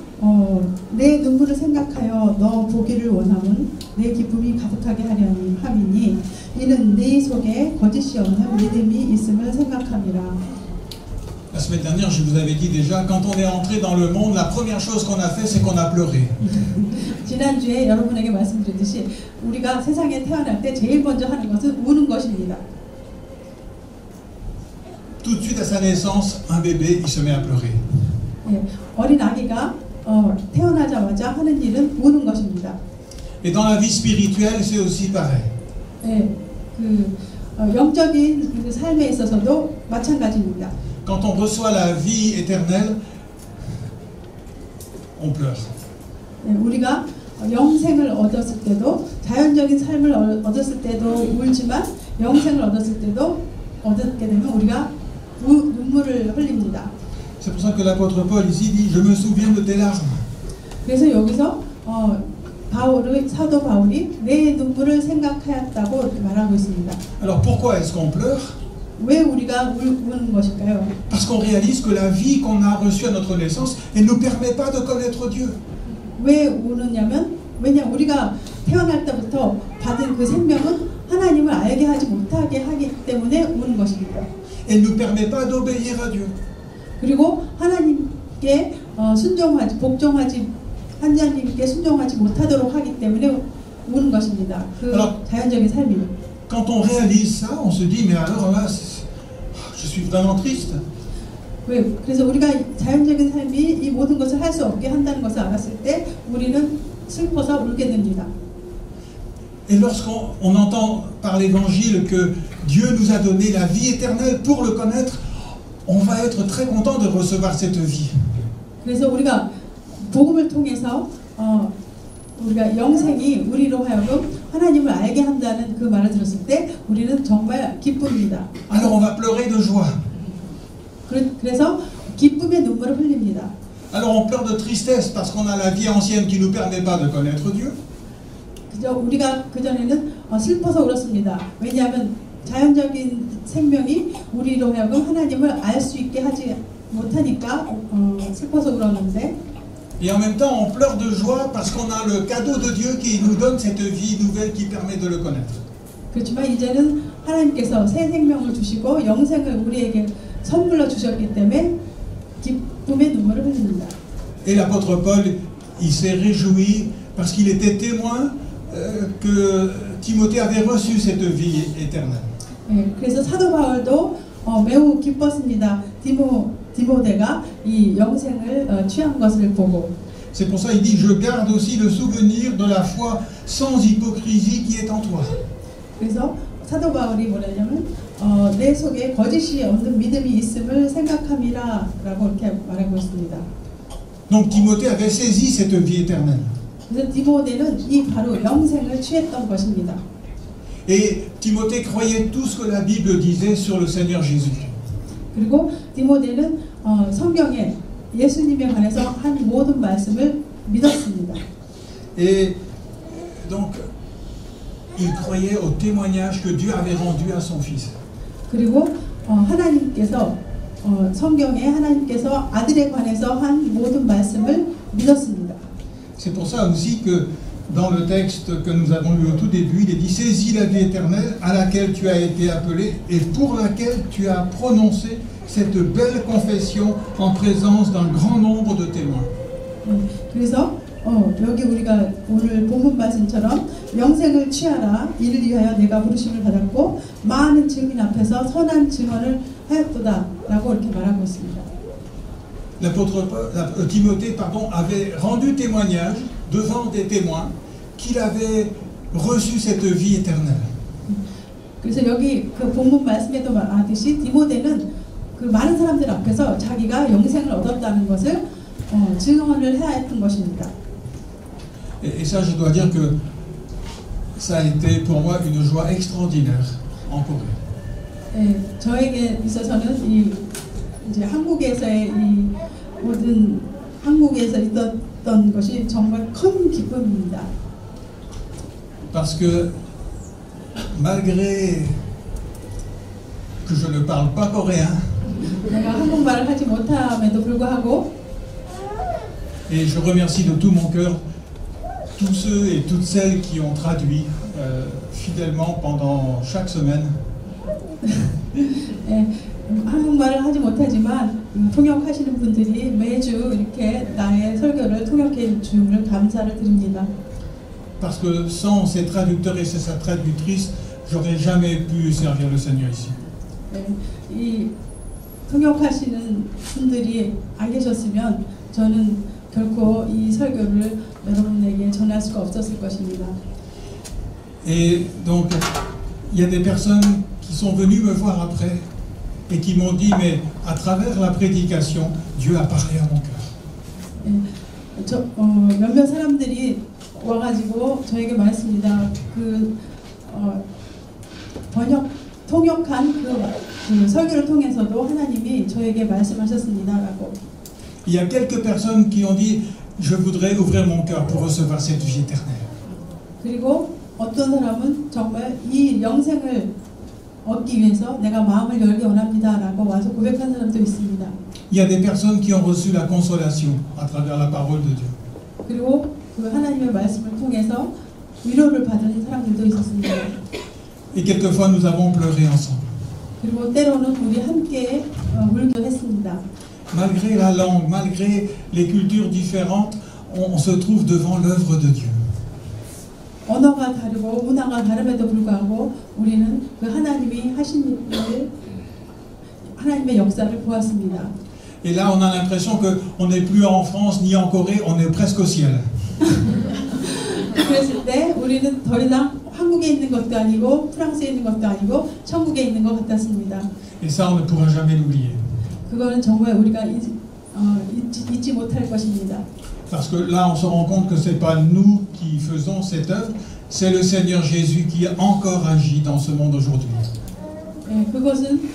내 눈물을 생각하여 너 보기를 원함은 내 기쁨이 가득하게 하려니 함이니 이는 네 속에 거짓이 없는 믿음이 있음을 생각함이라. La semaine dernière, je vous avais dit déjà, quand on est entré dans le monde, la première chose qu'on a fait, c'est qu'on a pleuré. 지난주에 여러분에게 말씀드렸듯이 우리가 세상에 태어날 때 제일 먼저 하는 것은 우는 것입니다. Tout de suite à sa naissance, un bébé, il se met à pleurer. 예, 어린 아기가 태어나자마자 하는 일은 우는 것입니다. Et dans la vie spirituelle, c'est aussi pareil. 예, 영적인 그 삶에 있어서도 마찬가지입니다. Quand on reçoit la vie éternelle, on pleure. 예, 우리가 영생을 얻었을 때도 자연적인 삶을 얻었을 때도 울지만 영생을 얻었을 때도 얻게 되면 우리가 눈물을 흘립니다. C'est pour ça que l'apôtre Paul ici dit, je me souviens de tes larmes. 그래서 여기서 사도 바울이 내 눈물을 생각하였다고 이렇게 말하고 있습니다. Alors pourquoi est-ce qu'on pleure? 왜 우리가 우는 것일까요? Parce qu'on réalise que la vie qu'on a reçue à notre naissance, elle ne nous permet pas de connaître Dieu. 왜 우느냐면 왜냐 우리가 태어날 때부터 받은 그 생명은 하나님을 알게 하지 못하게 하기 때문에 우는 것입니다. Elle ne nous permet pas d'obéir à Dieu. 그리고 하나님께 복종하지 하나님께 순종하지 못하도록 하기 때문에 우는 것입니다. 그 자연적인 삶이. Quand on réalise ça, on se dit mais alors là, je suis vraiment triste. 그래서 우리가 자연적인 삶이 이 모든 것을 할 수 없게 한다는 것을 알았을 때 우리는 슬퍼서 울게 됩니다. Et lorsqu'on entend par l'évangile que Dieu nous a donné la vie éternelle pour le connaître, on va être très content de recevoir cette vie. 그래서 우리가 복음을 통해서 우리가 영생이 우리로 하여금 하나님을 알게 한다는 그 말을 들었을 때 우리는 정말 기쁩니다. Alors on va pleurer de joie. 그래서 기쁨의 눈물을 흘립니다. Alors on pleure de tristesse parce qu'on a la vie ancienne qui ne nous permet pas de connaître Dieu. 우리가 그전에는 슬퍼서 울었습니다. 왜냐하면 자연적인 생명이 우리로 하여금 하나님을 알 수 있게 하지 못하니까 슬퍼서 울었는데 Et en même temps, on pleure de joie parce qu'on a le cadeau de Dieu qui nous donne cette vie nouvelle qui permet de le connaître. 그렇지만 이제는 하나님께서 새 생명을 주시고 영생을 우리에게 선물로 주셨기 때문에 기쁨의 눈물을 흘립니다. Et l'apôtre Paul, il s'est réjoui parce qu'il était témoin que Timothée avait reçu cette vie éternelle. 네, 그래서 사도 바울도 매우 기뻤습니다. 디모데가 이 영생을 취한 것을 보고. C'est pour ça il dit je garde aussi le souvenir de la foi sans hypocrisie qui est en toi. 그래서 사도 바울이 뭐라냐면 내 속에 거짓이 없는 믿음이 있음을 생각함이라라고 이렇게 말하고 있습니다. Donc Timothée avait saisi cette vie éternelle. 그래서 디모데는 이 바로 영생을 취했던 것입니다. Et Timothée croyait tout ce que la Bible disait sur le Seigneur Jésus. 그리고 디모데는 성경에 예수님에 관해서 한 모든 말씀을 믿었습니다. Et donc il croyait au témoignage que Dieu avait rendu à son fils. 그리고 하나님께서 성경에 하나님께서 아들에 관해서 한 모든 말씀을 믿었습니다. C'est pour ça aussi que dans le texte que nous avons lu au tout début, il est dit saisis la vie éternelle à laquelle tu as été appelé et pour laquelle tu as prononcé cette belle confession en présence d'un grand nombre de témoins. 그래서 여기 우리가 오늘 본문 말씀처럼 영생을 취하라 이를 위하여 내가 부르심을 받았고 많은 증인 앞에서 선한 증언을 하였도다라고 이렇게 말하고 있습니다. Timothée avait rendu témoignage devant des témoins qu'il avait reçu cette vie éternelle. 그래서 여기 그 본문 말씀에도 말하듯이 디모데는 그 많은 사람들 앞에서 자기가 영생을 얻었다는 것을 증언을 해야 했던 것입니다. Et ça, je dois dire que ça a été pour moi une joie extraordinaire en Corée. 예, 저에게 있어서는 이제 한국에서의 이 모든 한국에서 있었던 것이 정말 큰 기쁨입니다. Parce que malgré que je ne parle pas coréen, 내가 한국말을 하지 못함에도 불구하고 et je remercie de tout mon cœur tous ceux et toutes celles qui ont traduit fidèlement pendant chaque semaine. 예, 한국말을 하지 못하지만 통역하시는 분들이 매주 이렇게 나의 설교를 통역해 주음을 감사를 드립니다. Parce que sans ces traducteurs et ces traductrices, j'aurais jamais pu servir le Seigneur ici. 예, 이 통역하시는 분들이 안 계셨으면 저는 결코 이 설교를 여러분에게 전할 수가 없었을 것입니다. Et donc, il y a des personnes qui sont venues me voir après et qui m'ont dit, mais à travers la prédication, Dieu a parlé à mon cœur. 몇몇 사람들이 와가지고 저에게 말했습니다. 통역한 그 설교를 통해서도 하나님이 저에게 말씀하셨습니다라고. Il y a quelques personnes qui ont dit, je voudrais ouvrir mon cœur pour recevoir cette vie éternelle. 그리고 어떤 사람은 정말 이 영생을 얻기 위해서 내가 마음을 열기 원합니다라고 와서 고백한 사람도 있습니다. Il y a des personnes qui ont reçu la consolation à travers la parole de Dieu. 그리고 그 하나님의 말씀을 통해서 위로를 받은 사람들도 있었습니다. Et quelquefois nous avons pleuré ensemble. 그리고 때로는 우리 함께 울기도 했습니다. Malgré la langue, malgré les cultures différentes, on se trouve devant l'œuvre de Dieu. 언어가 다르고 문화가 다름에도 불구하고 우리는 그 하나님이 하신 일을 하나님의 역사를 보았습니다. Et là, on a l'impression qu'on n'est plus en France ni en Corée, on est presque au ciel. 그랬을 때 우리는 더 이상 한국에 있는 것도 아니고 프랑스에 있는 것도 아니고 천국에 있는 것 같았습니다. Et ça, on ne pourra jamais l'oublier. 그거는 정말 우리가 잊지 못할 것입니다. Parce que là, on se rend compte que ce n'est pas nous qui faisons cette œuvre, c'est le Seigneur Jésus qui encore agit dans ce monde aujourd'hui. 네, 그것은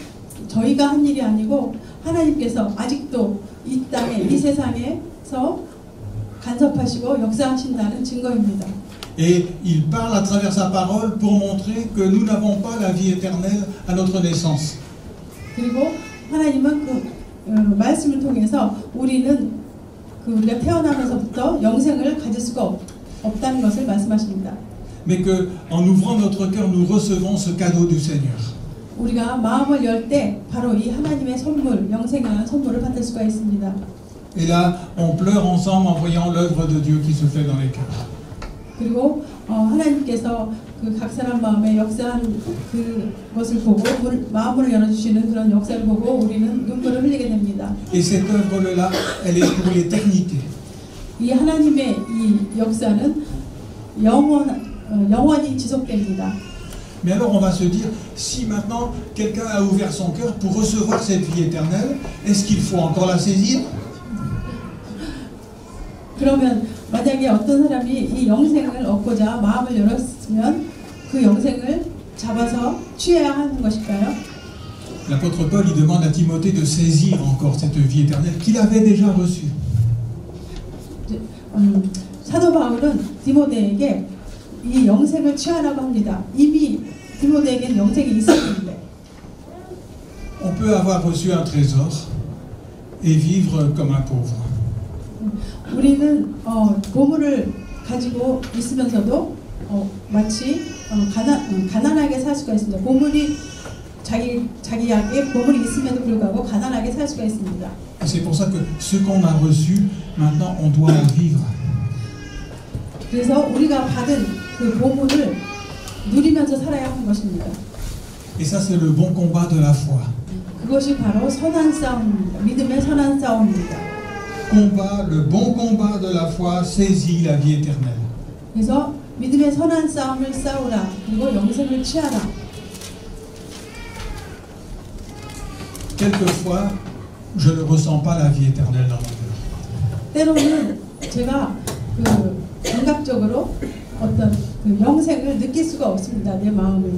저희가 한 일이 아니고 하나님께서 아직도 이 땅에, 이 세상에서 간섭하시고 역사하신다는 증거입니다. Et il parle à travers sa parole pour montrer que nous n'avons pas la vie éternelle à notre naissance. 그리고 하나님은 그 말씀을 통해서 우리는 우리가 태어나면서부터 영생을 가질 수가 없다는 것을 말씀하십니다. Mais que en ouvrant notre cœur, nous recevons ce cadeau du Seigneur. 우리가 마음을 열 때 바로 이 하나님의 선물, 영생이라는 선물을 받을 수가 있습니다. Et là, on pleure ensemble en voyant l'œuvre de Dieu qui se fait dans les cœurs. 그리고 하나님께서 그 각 사람 마음에 역사한 그것을 보고 마음을 열어주시는 그런 역사를 보고 우리는 눈물을 흘리게 됩니다. Et cette œuvre-là, elle est pour l'éternité. 이 하나님의 이 역사는 영원히 지속됩니다. Mais alors on va se dire, si maintenant quelqu'un a ouvert son cœur pour recevoir cette vie éternelle, est-ce qu'il faut encore la saisir? 그러면 만약에 어떤 사람이 이 영생을 얻고자 마음을 열었으면 그 영생을 잡아서 취해야 하는 것일까요? L'apôtre Paul, il demande à Timothée de saisir encore cette vie éternelle qu'il avait déjà reçue. 사도 바울은 디모데에게 이 영생을 취하라고 합니다. 이미 디모데에게는 영생이 있었는데. On peut avoir reçu un trésor et vivre comme un pauvre. 우리는 보물을 가지고 있으면서도 마치 가난하게 살 수가 있습니다. 보물이 자기에게 보물이 있음에도 불구하고 가난하게 살 수가 있습니다. C'est pour ça que ce qu'on a reçu, maintenant on doit en vivre. 그래서 우리가 받은 그 보물을 누리면서 살아야 하는 것입니다. Et ça, c'est le bon combat de la foi. 그것이 바로 선한 싸움입니다. 믿음의 선한 싸움입니다. Combat, le bon combat de la foi saisit la vie éternelle. 그래서 믿음의 선한 싸움을 싸우라. 그리고 영생을 취하라. quelquefois, je ne ressens pas la vie éternelle dans mon cœur. 때로는 제가 그 감각적으로 어떤 그 영생을 느낄 수가 없습니다. 내 마음에.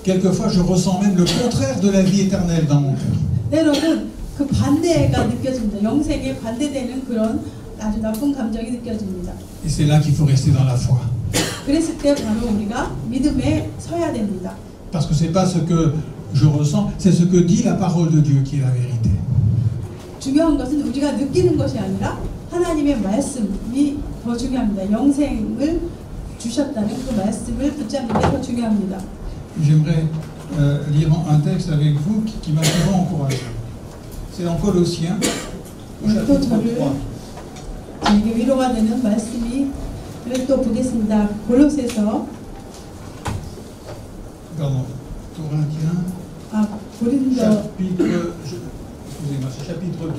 Quelquefois, je ressens même le contraire de la vie éternelle dans mon cœur. 때로는 그 반대가 느껴집니다. 영생에 반대되는 그런 아주 나쁜 감정이 느껴집니다. Et c'est là qu'il faut rester dans la foi. 그랬을 때 바로 우리가 믿음에 서야 됩니다. Parce que ce n'est pas ce que je ressens, c'est ce que dit la parole de Dieu qui est la vérité. 중요한 것은 우리가 느끼는 것이 아니라 하나님의 말씀이 더 중요합니다. 영생을 주셨다는 그 말씀을 붙잡는 게 더 중요합니다. J'aimerais lire un texte avec vous qui m'a souvent encouragé. C'est dans Colossiens, au 또 chapitre 저를 3. 저에게 위로가 되는 말씀이 또 보겠습니다. 골로새서 Pardon, Corinthiens, 고린도 chapitre, excusez-moi, c'est chapitre 2.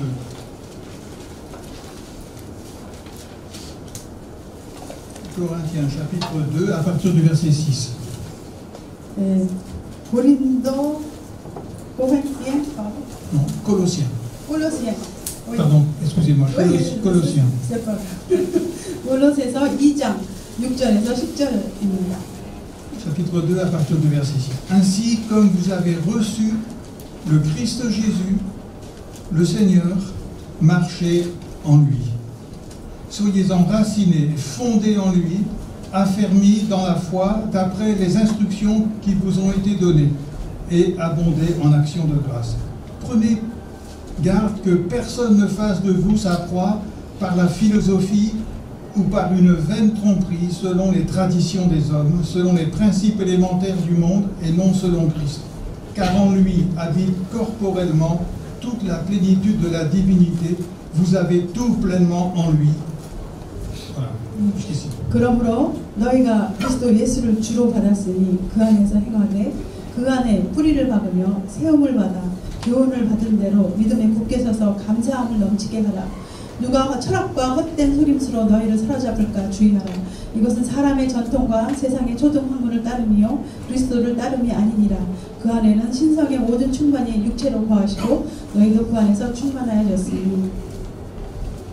Corinthiens, chapitre 2, à partir du verset 6. 고린도 Corinthiens, pardon. Non, Colossiens. 콜로시아. Pardon, excusez-moi, Colossiens. 골로새서 2장 6절에서 10절입니다. Chapitre 2, à partir du verset 6. Ainsi, comme vous avez reçu le Christ Jésus, le Seigneur, marchez en lui. Soyez enracinés, fondés en lui, affermis dans la foi, d'après les instructions qui vous ont été données, et abondez en actions de grâce. Prenez garde que personne ne fasse de vous sa proie par la philosophie ou par une vaine tromperie selon les traditions des hommes, selon les principes élémentaires du monde et non selon Christ. Car en lui habite corporellement toute la plénitude de la divinité. Vous avez tout pleinement en lui. Voilà, jusqu'ici. 그러므로 너희가 그리스도 예수를 주로 받았으니 그 안에서 행하되 그 안에 뿌리를 박으며 세움을 받아 교훈을 받은 대로 믿음에 굳게 서서 감사함을 넘치게 하라. 누가 철학과 헛된 소림수로 너희를 사로잡을까 주의하라. 이것은 사람의 전통과 세상의 초등 학문을 따름이요 그리스도를 따름이 아니니라. 그 안에는 신성의 모든 충만이 육체로 거하시고 너희도 그 안에서 충만하여졌으니.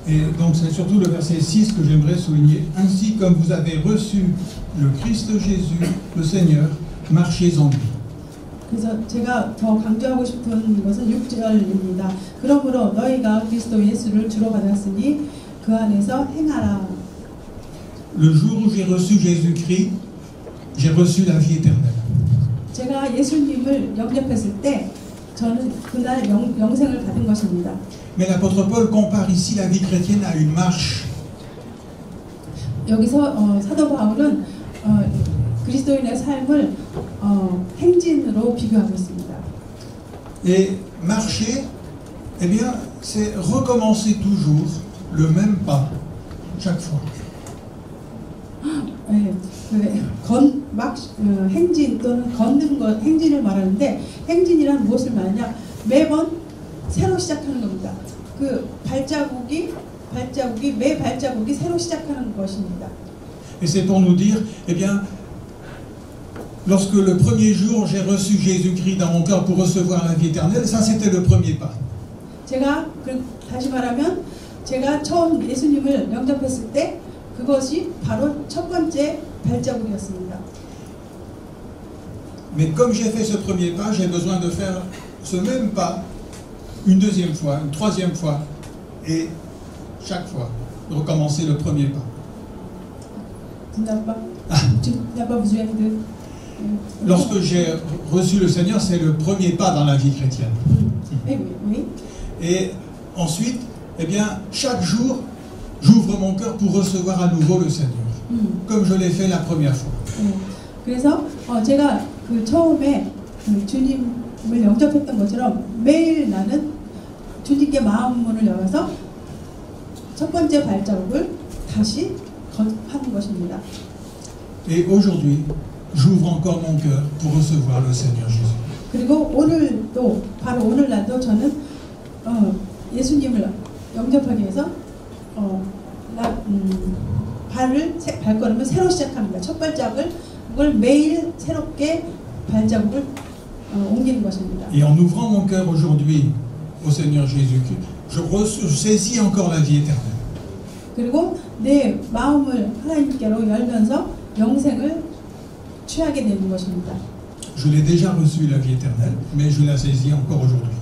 Et donc c'est surtout le verset 6 que j'aimerais souligner. Ainsi comme vous avez reçu le Christ Jésus, le Seigneur, marchez en lui. 그래서 제가 더 강조하고 싶은 것은 6절입니다. 그러므로 너희가 그리스도 예수를 주로 받았으니 그 안에서 행하라. Le jour où j'ai reçu Jésus-Christ, j'ai reçu la vie éternelle. 제가 예수님을 영접했을 때 저는 그날 영생을 받은 것입니다. Mais l'apôtre Paul compare ici la vie chrétienne à une marche. 여기서 사도 바울은 그리스도인의 삶을 행진으로 비교하고 있습니다. Et marcher, eh bien, c'est recommencer toujours le même pas, chaque fois. 네, 행진 또는 걷는 것, 행진을 말하는데 행진이란 무엇을 말하냐? 매번 새로 시작하는 겁니다. 그 매 발자국이 새로 시작하는 것입니다. Et c'est pour nous dire, eh bien, lorsque le premier jour j'ai reçu Jésus-Christ dans mon cœur pour recevoir la vie éternelle, ça c'était le premier pas. 제가 다시 말하면 제가 처음 예수님을 영접했을 때 그것이 바로 첫 번째 발자국이었습니다. Mais comme j'ai fait ce premier pas, j'ai besoin de faire ce même pas une deuxième fois, une troisième fois, et chaque fois, de recommencer le premier pas. Lorsque j'ai reçu le Seigneur, c'est le premier pas dans la vie chrétienne. Oui. Et ensuite, eh bien, chaque jour, j'ouvre mon cœur pour recevoir à nouveau le Seigneur, comme je l'ai fait la première fois. 그래서 제가 그 처음에 주님을 영접했던 것처럼 매일 나는 주님께 마음 문을 열어서 첫 번째 발자국을 다시 하는 것입니다. Et aujourd'hui, j'ouvre encore mon cœur pour recevoir le Seigneur Jésus. 그리고 오늘도 바로 오늘날도 저는 예수님을 영접하기 위해서 발걸음을 새로 시작합니다. 첫 발자국을 매일 새롭게 발자국을 옮기는 것입니다. Et en ouvrant mon cœur aujourd'hui au Seigneur Jésus, je saisis encore la vie éternelle. 그리고 내 마음을 하나님께로 열면서 영생을 취하게 되는 것입니다. Je l'ai déjà reçu la vie éternelle, mais je la saisis encore aujourd'hui.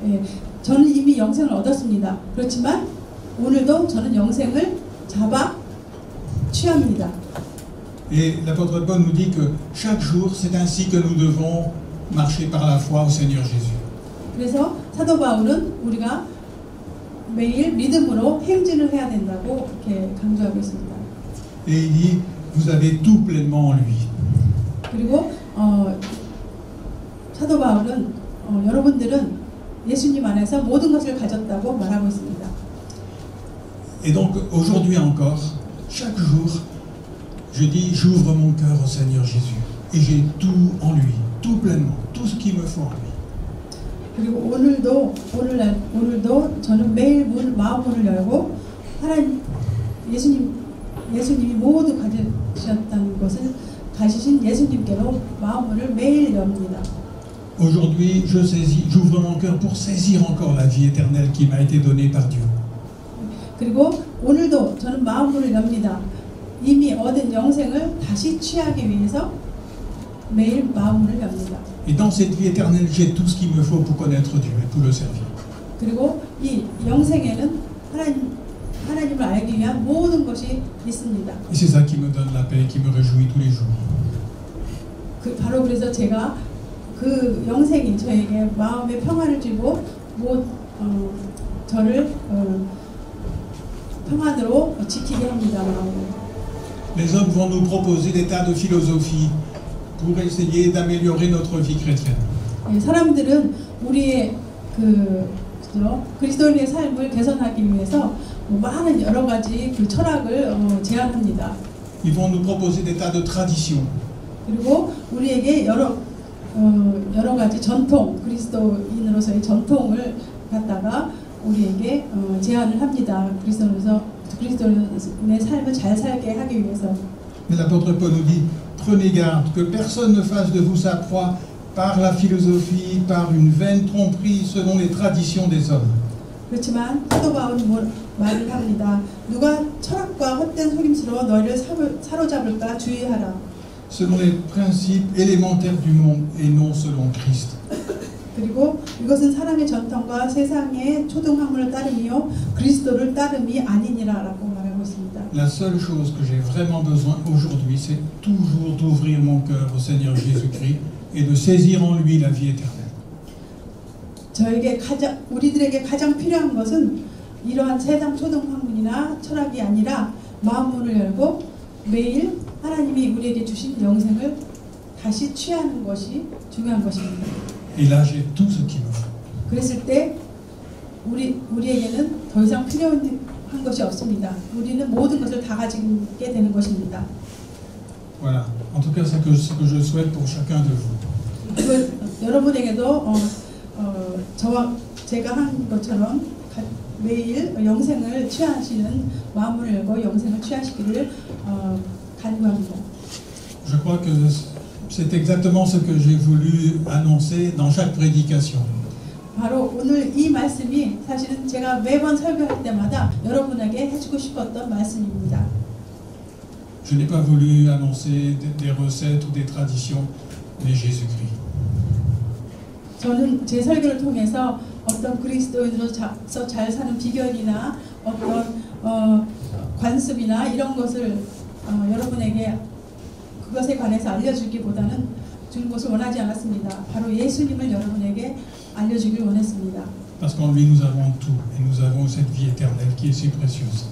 예, 저는 이미 영생을 얻었습니다. 그렇지만 오늘도 저는 영생을 잡아 취합니다. Et l'apôtre Paul nous dit que chaque jour, c'est ainsi que nous devons marcher par la foi au Seigneur Jésus. 그래서 사도 바울은 우리가 매일 믿음으로 행진을 해야 된다고 이렇게 강조하고 있습니다. Et il dit, vous avez tout pleinement en lui. 그리고 사도 바울은 여러분들은 예수님 안에서 모든 것을 가졌다고 말하고 있습니다. Et donc aujourd'hui encore, chaque jour, je dis, j'ouvre mon cœur au Seigneur Jésus. Et j'ai tout en lui, tout pleinement, tout ce qu'il me faut en lui. 그리고 오늘도 저는 매일 마음문을 열고 하나님 예수님이 모두 가지셨다는 것을 가지신 예수님께로 마음문을 매일 엽니다. Aujourd'hui, j'ouvre mon cœur pour saisir encore la vie éternelle qui m'a été donnée par Dieu. 그리고 오늘도 저는 마음문을 엽니다. 이미 얻은 영생을 다시 취하기 위해서 매일 마음문을 엽니다. Et dans cette vie éternelle, j'ai tout ce qu'il me faut pour connaître Dieu et pour le servir. 그리고 이 영생에는 하나님을 알기 위한 모든 것이 있습니다. Et c'est ça qui me donne la paix, qui me réjouit tous les jours. 바로 그래서 제가 그 영생이 저에게 마음의 평안을 주고 저를 평안으로 지키게 합니다. Les hommes vont nous proposer des tas de philosophies pour essayer d'améliorer notre vie chrétienne. 사람들은 우리의 그리스도인의 삶을 개선하기 위해서 많은 여러 가지 그 철학을 제안합니다. Ils vont nous proposer des tas de traditions. 그리고 우리에게 여러 가지 전통, 그리스도인으로서의 전통을 갖다가 우리에게 제안을 합니다. 그리스도인의 삶을 잘 살게 하기 위해서. Mais l'apôtre Paul nous dit, prenez garde que personne ne fasse de vous sa proie par la philosophie, par une vaine tromperie selon les traditions des hommes. 그렇지만 사도 바울은 말을 합니다. 누가 철학과 헛된 속임수로 너희를 사로잡을까 주의하라. Selon les principes élémentaires du monde et non selon Christ. 그리고 이것은 사람의 전통과 세상의 초등학문을 따름이요 그리스도를 따름이 아니니라라고 말하고 있습니다. La seule chose que j'ai vraiment besoin aujourd'hui, c'est toujours d'ouvrir mon cœur au Seigneur Jésus-Christ et de saisir en lui la vie éternelle. 우리들에게 가장 필요한 것은 이러한 세상 초등학문이나 철학이 아니라 마음문을 열고 매일 하나님이 우리에게 주신 영생을 다시 취하는 것이 중요한 것입니다. Et là, j'ai tout ce qu'il me faut. 그랬을 때 우리에게는 더 이상 필요한 것이 없습니다. 우리는 모든 것을 다 가지게 되는 것입니다. Voilà. En tout cas, c'est ce que je souhaite pour chacun de vous. 여러분에게도 제가 한 것처럼 매일 영생을 취하시는 마음을 열고 영생을 취하시기를 간구합니다. Je crois que c'est exactement ce que j'ai voulu annoncer dans chaque prédication. 바로 오늘 이 말씀이 사실은 제가 매번 설교할 때마다 여러분에게 해주고 싶었던 말씀입니다. Je n'ai pas voulu annoncer des recettes ou des traditions, mais Jésus-Christ. 저는 제 설교를 통해서 어떤 그리스도인으로서 잘 사는 비결이나 어떤 관습이나 이런 것을 여러분에게 그것에 관해서 알려주기보다는 주는 것을 원하지 않았습니다. 바로 예수님을 여러분에게 알려주길 원했습니다. Parce qu'en lui nous avons tout et nous avons cette vie éternelle qui est si précieuse.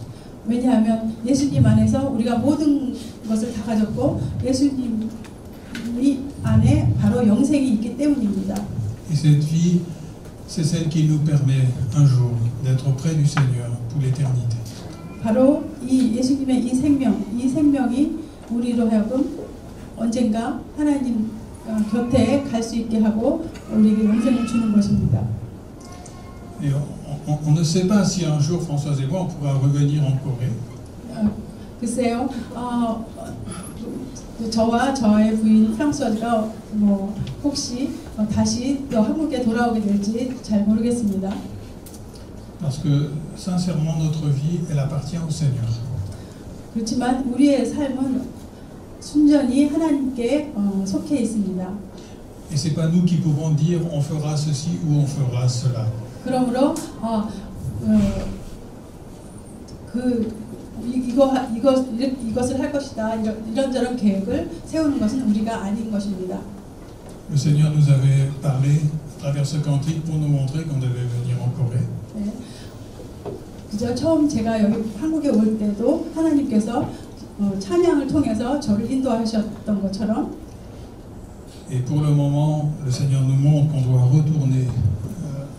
왜냐하면 예수님 안에서 우리가 모든 것을 다 가졌고 예수님이 안에 바로 영생이 있기 때문입니다. Et cette vie, c'est celle qui nous permet un jour d'être auprès du Seigneur pour l'éternité. 바로 이 예수님의 이 생명이 우리로 하여금 언젠가 하나님 곁에 갈 수 있게 하고 우리에게 영생을 주는 것입니다. Et on ne sait pas si un jour Françoise et moi on pourra revenir en Corée. 글쎄요, 저와 저의 부인 프랑스와가 뭐 혹시 다시 또 한국에 돌아오게 될지 잘 모르겠습니다. Parce que sincèrement notre vie, elle appartient au Seigneur. 그렇지만 우리의 삶은 순전히 하나님께 속해 있습니다. Et c'est pas nous qui pouvons dire on fera ceci ou on fera cela. 그러므로 이것을 할 것이다 이런저런 계획을 세우는 것은 우리가 아닌 것입니다. Le Seigneur nous avait parlé à travers ce cantique pour nous montrer qu'on devait venir en Corée. 네. 그저 처음 제가 여기 한국에 올 때도 하나님께서 찬양을 통해서 저를 인도하셨던 것처럼 Et pour le moment, le Seigneur nous montre qu'on doit retourner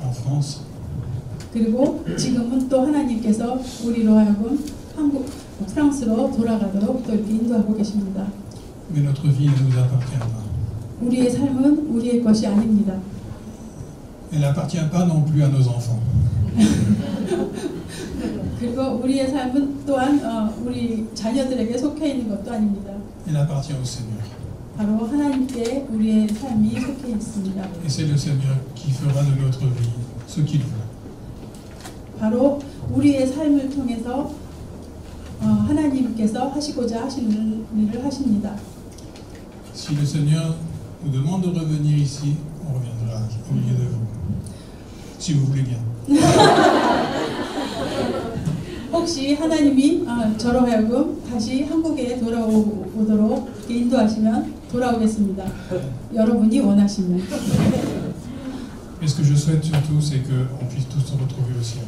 en France. 그리고 지금은 또 하나님께서 우리로 하여금 프랑스로 돌아가도록 또 이렇게 인도하고 계십니다. Mais notre vie ne nous appartient pas. 우리의 삶은 우리의 것이 아닙니다. Elle n'appartient pas non plus à nos enfants. 그리고 우리의 삶은 또한 우리 자녀들에게 속해 있는 것도 아닙니다. Elle appartient au Seigneur. 바로 하나님께 우리의 삶이 속해 있습니다. Et c'est le Seigneur qui fera de notre vie ce qu'il veut. 바로 우리의 삶을 통해서 하나님께서 하시고자 하시는 일을 하십니다. Si le Seigneur nous demande de revenir ici, on reviendra au milieu de vous. Si vous voulez bien. 혹시 하나님이 저로 하여금 다시 한국에 돌아오도록 인도하시면 돌아오겠습니다. 여러분이 원하시면. Mais ce que je souhaite surtout, c'est qu'on puisse tous se retrouver au ciel.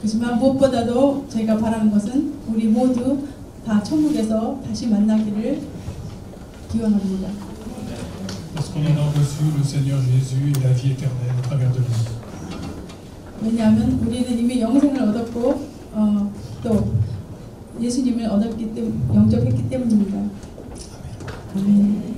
그렇지만 무엇보다도 제가 바라는 것은 우리 모두 다 천국에서 다시 만나기를 기원합니다. Parce qu'on a reçu le Seigneur Jésus et la vie éternelle à travers de lui. 왜냐하면 우리는 이미 영생을 얻었고 또 예수님을 얻었기 때문에 영접했기 때문입니다. 아멘.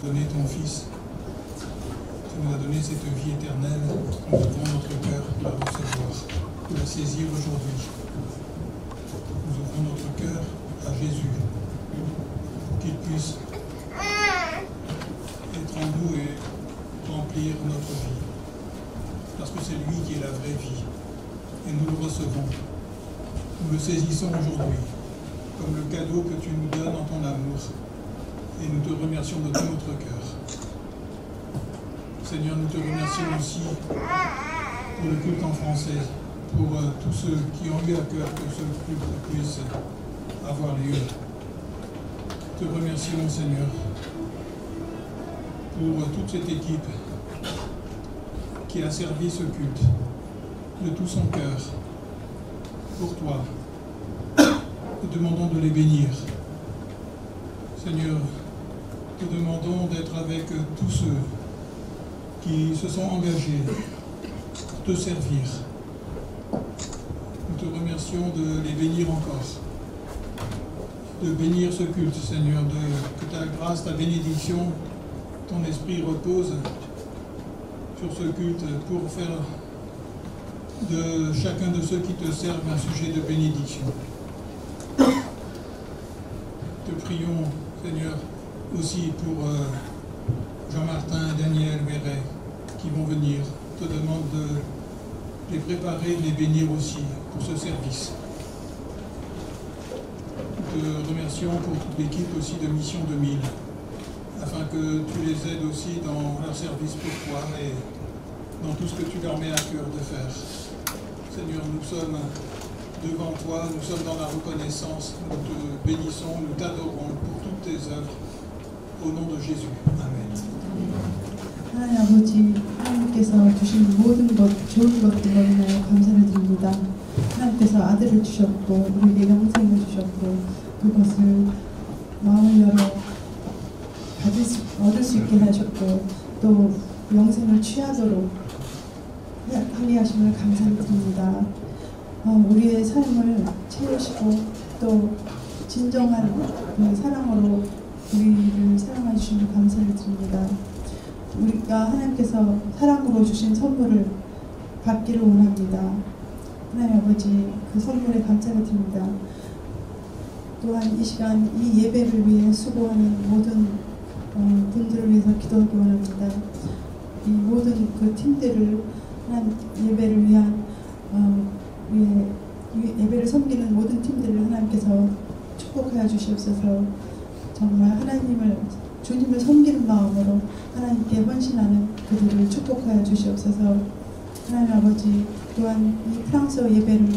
donné ton Fils. Tu nous as donné cette vie éternelle. Nous ouvrons notre cœur pour la recevoir, pour la saisir aujourd'hui. Nous ouvrons notre cœur à Jésus, pour qu'il puisse puisse être en nous et remplir notre vie. Parce que c'est lui qui est la vraie vie. Et nous le recevons. Nous le saisissons aujourd'hui comme le cadeau que tu nous donnes en ton amour. Et nous te remercions de tout notre cœur. Seigneur, nous te remercions aussi pour le culte en français, pour tous ceux qui ont eu à cœur que ce culte puisse avoir lieu. Te remercions, Seigneur, pour toute cette équipe qui a servi ce culte de tout son cœur pour toi. Te demandons de les bénir. Seigneur, te demandons d'être avec tous ceux qui se sont engagés pour te servir. Nous te remercions de les bénir encore, de bénir ce culte, Seigneur, que ta grâce, ta bénédiction, ton esprit repose sur ce culte pour faire de chacun de ceux qui te servent un sujet de bénédiction. Te prions, Seigneur, aussi pour Jean-Martin, Daniel, Véret, qui vont venir. Te demande de les préparer, de les bénir aussi pour ce service. Te remercions pour toute l'équipe aussi de Mission 2000, afin que tu les aides aussi dans leur service pour toi et dans tout ce que tu leur mets à cœur de faire. Seigneur, nous sommes devant toi, nous sommes dans la reconnaissance, nous te bénissons, nous t'adorons pour toutes tes œuvres, au nom de Jésus. Amen. 하나님 아버지, 하나님께서 주신 모든 것, 좋은 것들로 인하여 감사를 드립니다. 하나님께서 아들을 주셨고 우리에게 영생을 주셨고 그것을 마음을 열어 얻을 수 있게 하셨고 또 영생을 취하도록 하게 하심을 감사를 드립니다. 우리의 삶을 채우시고 또 진정한 그 사랑으로 우리를 사랑해 주심을 감사를 드립니다. 우리가 하나님께서 사랑으로 주신 선물을 받기를 원합니다. 하나님 아버지, 그 선물에 감사를 드립니다. 또한 이 시간 이 예배를 위해 수고하는 모든 분들을 위해서 기도하기 원합니다. 이 모든 그 팀들을 하나님 예배를 위한 예배를 섬기는 모든 팀들을 하나님께서 축복하여 주시옵소서. 정말 하나님을 주님을 섬기는 마음으로 하나님께 헌신하는 그들을 축복하여 주시옵소서. 하나님 아버지, 또한 이 프랑스어 예배를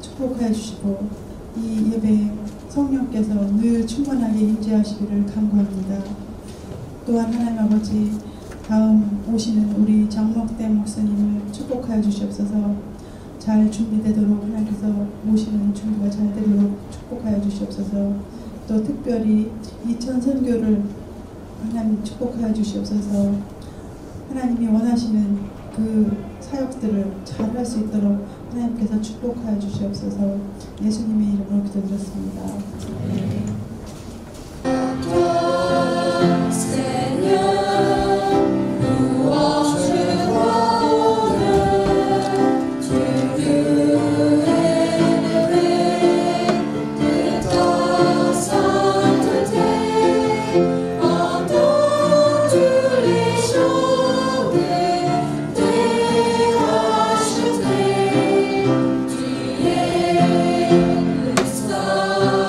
축복하여 주시고 이 예배에 성령께서 늘 충만하게 임재하시기를 간구합니다. 또한 하나님 아버지, 다음 오시는 우리 장목대 목사님을 축복하여 주시옵소서. 잘 준비되도록 하나님께서 모시는 준비가 잘 되도록 축복하여 주시옵소서. 또 특별히 2000 선교를 하나님 축복하여 주시옵소서. 하나님이 원하시는 그 사역들을 잘 할 수 있도록 하나님께서 축복하여 주시옵소서. 예수님의 이름으로 기도드렸습니다. Stop.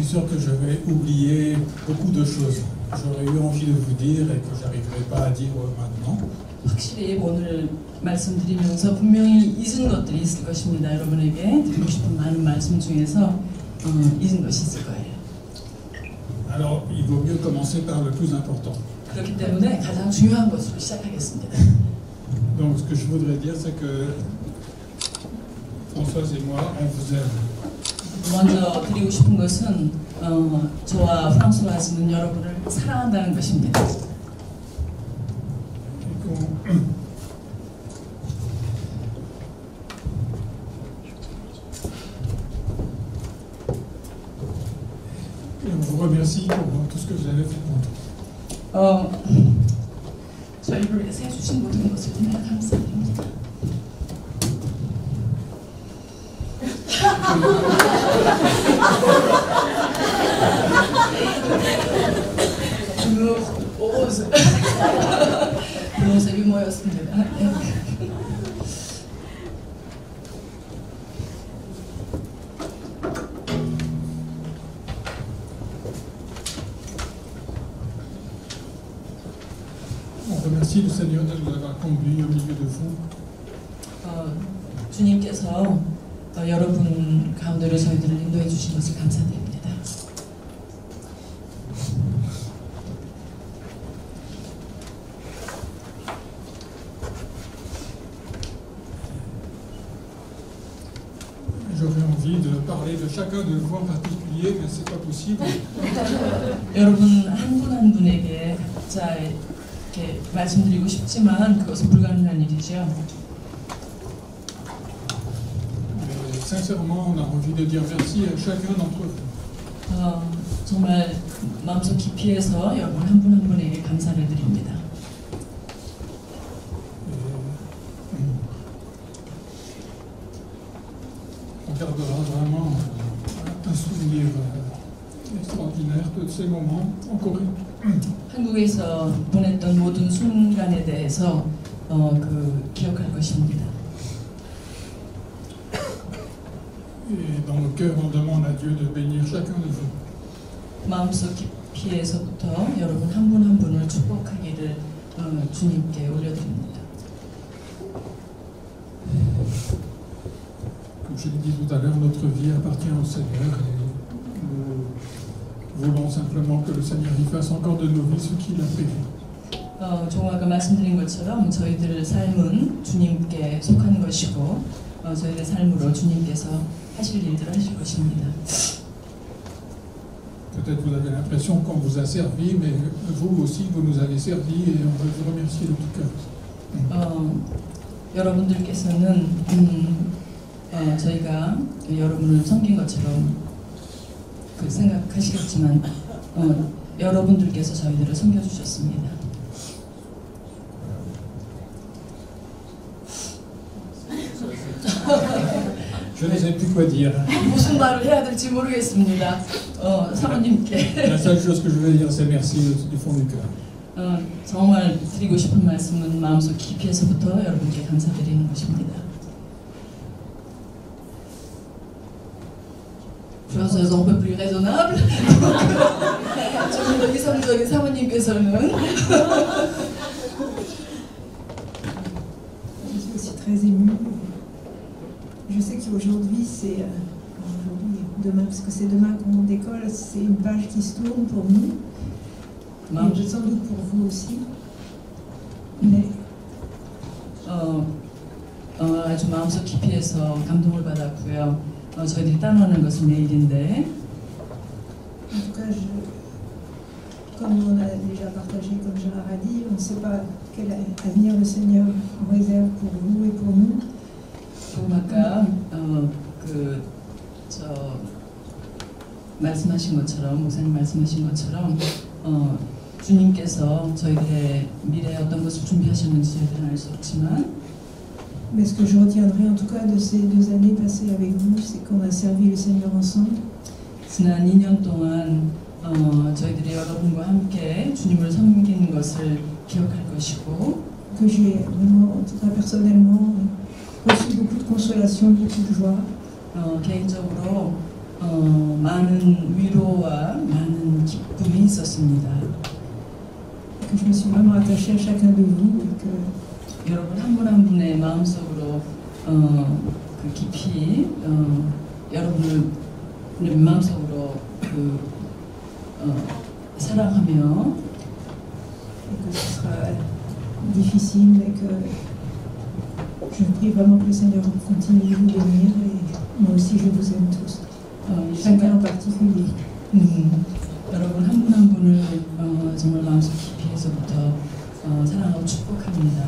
suis sûr que je vais oublier beaucoup de choses. J'aurais eu envie de vous dire et que j'arriverai pas à dire maintenant. 확실히 오늘 말씀드리면서 분명히 잊은 것들이 있을 것입니다. 여러분에게 드리고 싶은 많은 말씀 중에서 잊은 것이 있을 거예요. Alors, il vaut mieux commencer par le plus important. 그렇기 때문에 가장 중요한 것으로 시작하겠습니다. Donc, ce que je voudrais dire, c'est que Françoise et moi, on vous aime. 먼저 드리고 싶은 것은 저와 프랑스와스는 여러분을 사랑한다는 것입니다. Et on vous remercie pour tout ce que vous avez fait pour nous. 저희를 위해서 해주신 모든 것을 정말 감사드립니다. 분홍색 유머였습니다. On remercie le Seigneur de nous avoir conduits au milieu de vous. 주님께서 여러분 가운데로 저희들을 인도해 주신 것을 감사드립니다. J'aurais envie de parler de chacun de vous en particulier, mais c'est pas possible. 여러분 한 분 한 분에게 각자 이렇게 말씀드리고 싶지만 그것은 불가능한 일이죠. Mais sincèrement, on a envie de dire merci à chacun d'entre vous. 정말 마음속 깊이에서 여러분 한 분 한 분에게 감사를 드립니다. On gardera vraiment un souvenir extraordinaire de ces moments en Corée. 한국에서 보냈던 모든 순간에 대해서 기억할 것입니다. Et dans nos cœurs, on demande à Dieu de bénir chacun de vous. 마음속 깊이에서부터 여러분 한 분 한 분을 축복하기를 주님께 올려드립니다. Comme je l'ai dit tout à l'heure, notre vie appartient au Seigneur et nous voulons simplement que le Seigneur y fasse encore de nos vies ce qu'il a prévu. 조금 아까 말씀드린 것처럼 저희들 삶은 주님께 속한 것이고 저희들 삶으로 주님께서 하실 일들을 하실 것입니다. Peut-être vous avez l'impression qu'on vous a servi, mais vous aussi, vous nous avez servi et on veut vous remercier de tout cœur. 여러분들께서는 저희가 여러분을 섬긴 것처럼 생각하시겠지만 여러분들께서 저희들을 섬겨주셨습니다. Je ne sais plus quoi dire. 무슨 말을 해야 될지 모르겠습니다. 사모님께. La seule chose que je veux dire, c'est merci du fond du cœur. 정말 드리고 싶은 말씀은 마음속 깊이에서부터 여러분께 감사드리는 것입니다. Françoise un peu plus raisonnable. 조금 더 이성적인 사모님께서는 Je suis aussi très émue. Je sais qu'aujourd'hui, c'est demain, parce que c'est demain qu'on décolle, c'est une page qui se tourne pour nous, et sans doute pour vous aussi. Mais 아주 마음속 깊이에서 감동을 받았고요. 저희들이 따라오는 것은 내일인데. En tout cas, comme on a déjà partagé, comme Gérard a dit, on ne sait pas quel avenir le Seigneur réserve pour vous et pour nous. 조금 아까 말씀하신 것처럼 목사님 말씀하신 것처럼 주님께서 저희들의 미래에 어떤 것을 준비하셨는지 저희들은 알 수 없지만. Mais ce que je retiendrai en tout cas de ces 2 années passées avec vous, c'est qu'on a servi le Seigneur ensemble. 지난 2년 동안 저희들이 여러분과 함께 주님을 섬긴 것을 기억할 것이고. Que j'ai vraiment, en tout cas personnellement, reçu beaucoup de consolation, beaucoup de joie. 개인적으로 많은 위로와 많은 기쁨이 있었습니다. Que je me suis vraiment attachée à chacun de vous et que 여러분 한 분 한 분의 마음속으로 그 깊이 여러분을 마음속으로 사랑하며 que ce sera difficile, mais que je prie vraiment que le Seigneur continue de vous bénir et moi aussi je vous aime tous, chacun en particulier. 여러분 한 분 한 분을 정말 마음속 깊이에서부터 사랑하고 축복합니다.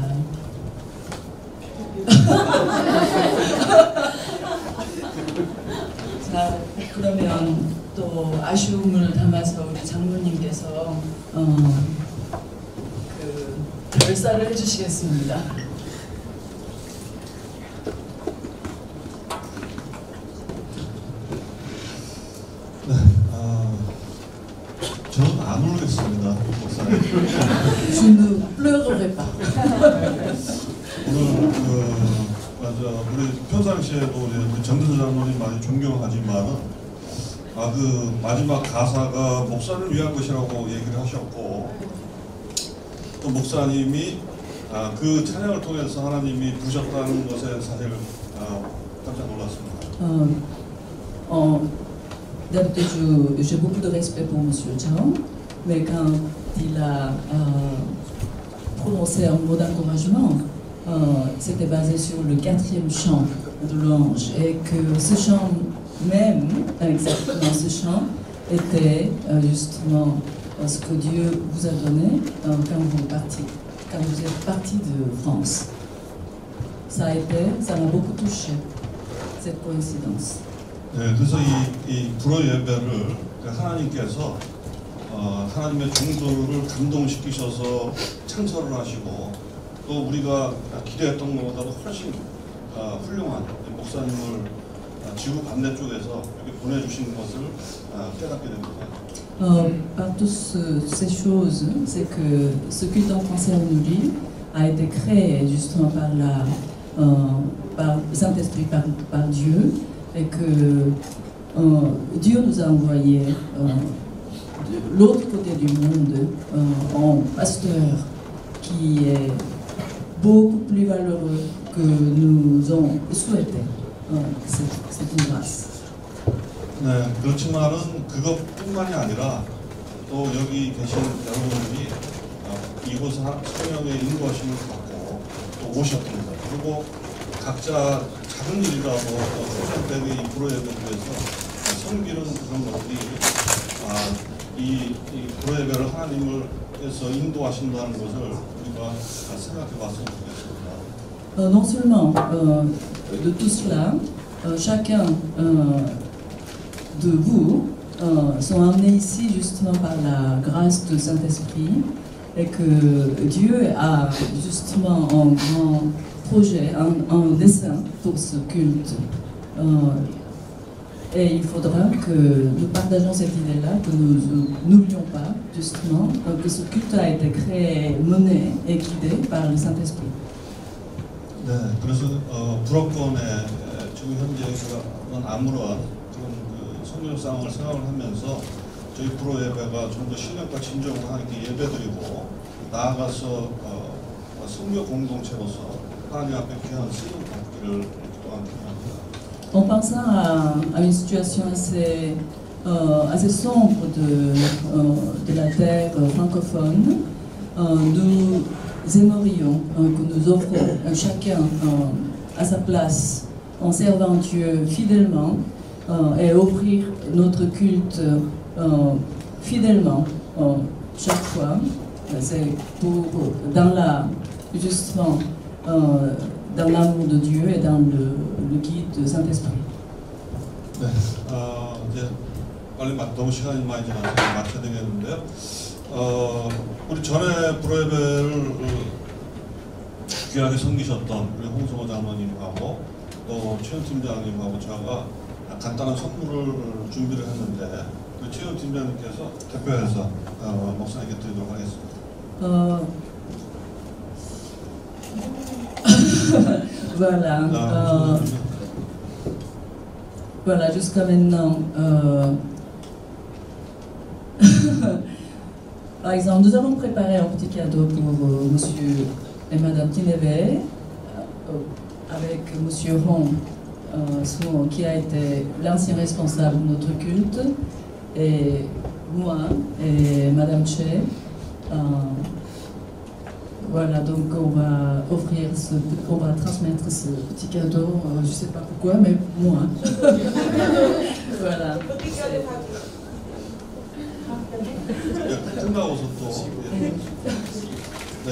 자, 그러면 또 아쉬움을 담아서 우리 장로님께서 그 결사를 해주시겠습니다. 네, 저는 안 울겠습니다, 목사님. Je ne pleurerai pas. 오늘 맞아 우리 평상시에도 우리 정근수 장로님 많이 존경하지만 그 마지막 가사가 목사를 위한 것이라고 얘기를 하셨고 또 목사님이 그 찬양을 통해서 하나님이 부르셨다는 것에 사실 깜짝 놀랐습니다. D'habitude, j'ai beaucoup de respect pour M. Chang, mais quand il a prononcé un mot d'encouragement, c'était basé sur le 4e chant de l'ange, et que ce chant même, exactement ce chant, était justement ce que Dieu vous a donné quand vous êtes parti de France. Ça m'a beaucoup touché, cette coïncidence. 네, 그래서 이 불어 예배를 하나님께서 하나님의 종도를 감동시키셔서 창설을 하시고 또 우리가 기대했던 것보다도 훨씬 훌륭한 목사님을 지구 반대쪽에서 이렇게 보내주신 것을 깨닫게 됩니다. Par toutes ces choses, c'est que ce culte en français en Uri a été créé justement par le Saint-Esprit, par Dieu, et que Dieu nous a envoyé de l'autre côté du monde en pasteur qui est beaucoup plus valeureux que nous avons souhaité. C'est une grâce. 네, 그렇지만은 그것뿐만이 아니라 또 여기 계신 여러분들이 이곳 성령의 인도하심을 받고 또 오셨습니다. 그리고 각자 작은 일이라도 초전되게 이 불어예배에서 섬기는 그런 것들이 이 불어예배를 하나님께서 인도하신다는 것을 우리가 생각해 봤으면 좋겠습니다. Non seulement de tout cela, chacun de vous sont amenés ici justement par la grâce du Saint-Esprit et que Dieu a justement un grand projet, un dessein pour ce culte. Et il faudra que nous partagions cette idée-là, que nous n'oublions pas justement que ce culte a été créé, mené et guidé par le Saint-Esprit. 네, 그래서 불어권에 지금 현재 그런 아무런 그런 성령 상황을 생각을 하면서 저희 불어 예배가 좀 더 신령과 진정으로 하나님께 예배드리고 나아가서 성교 공동체로서 하나님 앞에 귀한 쓰임 받기를 또한 기도합니다. En pensant à une situation assez sombre de la terre francophone, nous aimerions que nous offrons chacun à sa place en servant Dieu fidèlement et offrir notre culte fidèlement chaque fois. C'est justement dans l'amour de Dieu et dans le guide du Saint-Esprit. 네, 이제 빨리 너무 시간이 많이 지나서 마쳐야 되겠는데요. 우리 전에 불어예배를 귀하게 섬기셨던 우리 홍성호 장로님하고 또 최현 팀장님하고 제가 간단한 선물을 준비를 했는데 그 최현 팀장님께서 대표해서 목사님께 드리도록 하겠습니다. Voilà. voilà, jusqu'à maintenant, par exemple, nous avons préparé un petit cadeau pour monsieur et madame Tinebe, avec monsieur Hong, qui a été l'ancien responsable de notre culte, et moi et madame Che. Voilà, donc on va on va transmettre ce petit cadeau, je ne sais pas pourquoi, mais moi. Voilà. 끝나고서 또 네.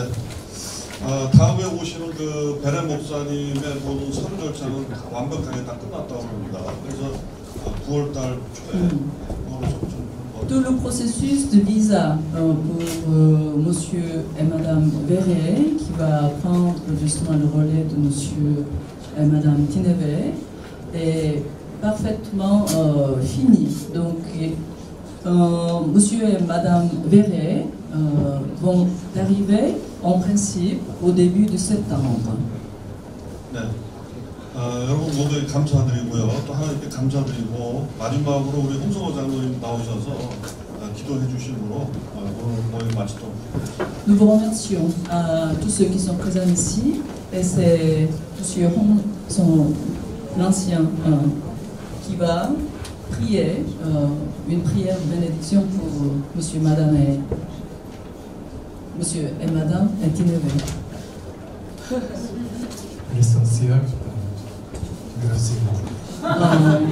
다음에 오시는 그 베레 목사님의 모든 서류 절차는 완벽하게 다 끝났다고 합니다. 그래서 9월달 초에 tout le processus de visa pour monsieur et madame Verret, qui va prendre justement le relais de monsieur et madame Tinebe, est parfaitement fini. Donc, monsieur et madame Verret vont arriver en principe au début de septembre. 네. 여러분 모두 감사드리고요. 또 하나님께 감사드리고 마지막으로 우리 홍성호 장로님 나오셔서 기도해 주심으로 오늘 모임 마치도록 하겠습니다. Nous vous remercions à tous ceux qui sont présents ici, et c'est monsieur Hong, l'ancien, qui va prier une prière de bénédiction pour monsieur et madame Tinebe. L'essentiel,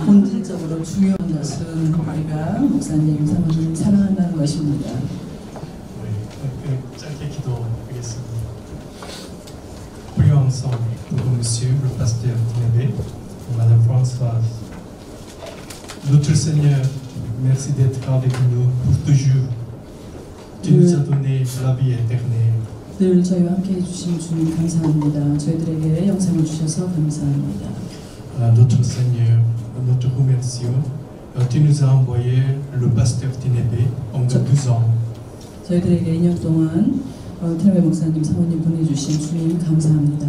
본질적으로 중요한 것은 우리가 목사님, 사모님 사랑한다는 것입니다. 짧게 기도하겠습니다. Prions ensemble pour Monsieur le pasteur Tinebe et Madame Françoise. Notre Seigneur, merci d'être avec nous pour toujours. Tu nous as donné la vie éternelle. 늘 저희와 함께 해주신 주님 감사합니다. 저희들에게 영생을 주셔서 감사합니다. Notre Seigneur, nous te remercions. Tu nous as envoyé le pasteur Tinebe pendant 12 ans. 저희들에게 2년 동안 티네베 목사님, 사모님 보내주신 주님 감사합니다.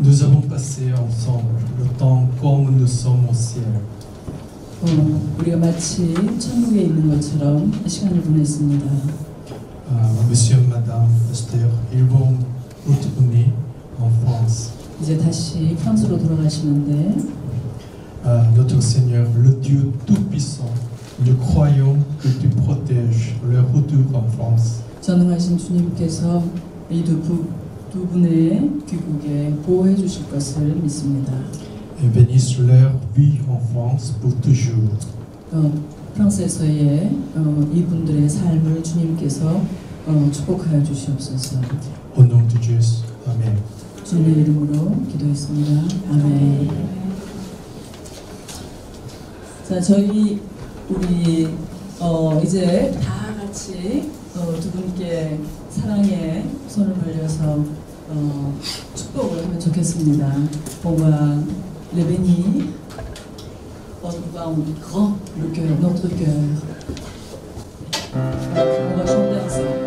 Nous avons passé ensemble le temps comme nous sommes au ciel. 우리가 마치 천국에 있는 것처럼 시간을 보냈습니다. Monsieur et Madame Pasteur, ils vont retourner en France. 이제 다시 프랑스로 돌아가시는데 Notre Seigneur, le Dieu Tout-Puissant, nous croyons que tu protèges leur retour en France. 전능하신 주님께서 이 두 분의 귀국에 보호해 주실 것을 믿습니다. Et bénisse leur vie en France pour toujours. 프랑스에서의 이분들의 삶을 주님께서 축복하여 주시옵소서. Au nom de Jésus. Amen. 주님의 이름으로 기도했습니다. 아멘. 자, 우리 이제 다 같이 두 분께 사랑의 손을 벌려서 축복을 하면 좋겠습니다. On va les bénir, on va en grand le cœur, notre cœur. On va chanter ensemble.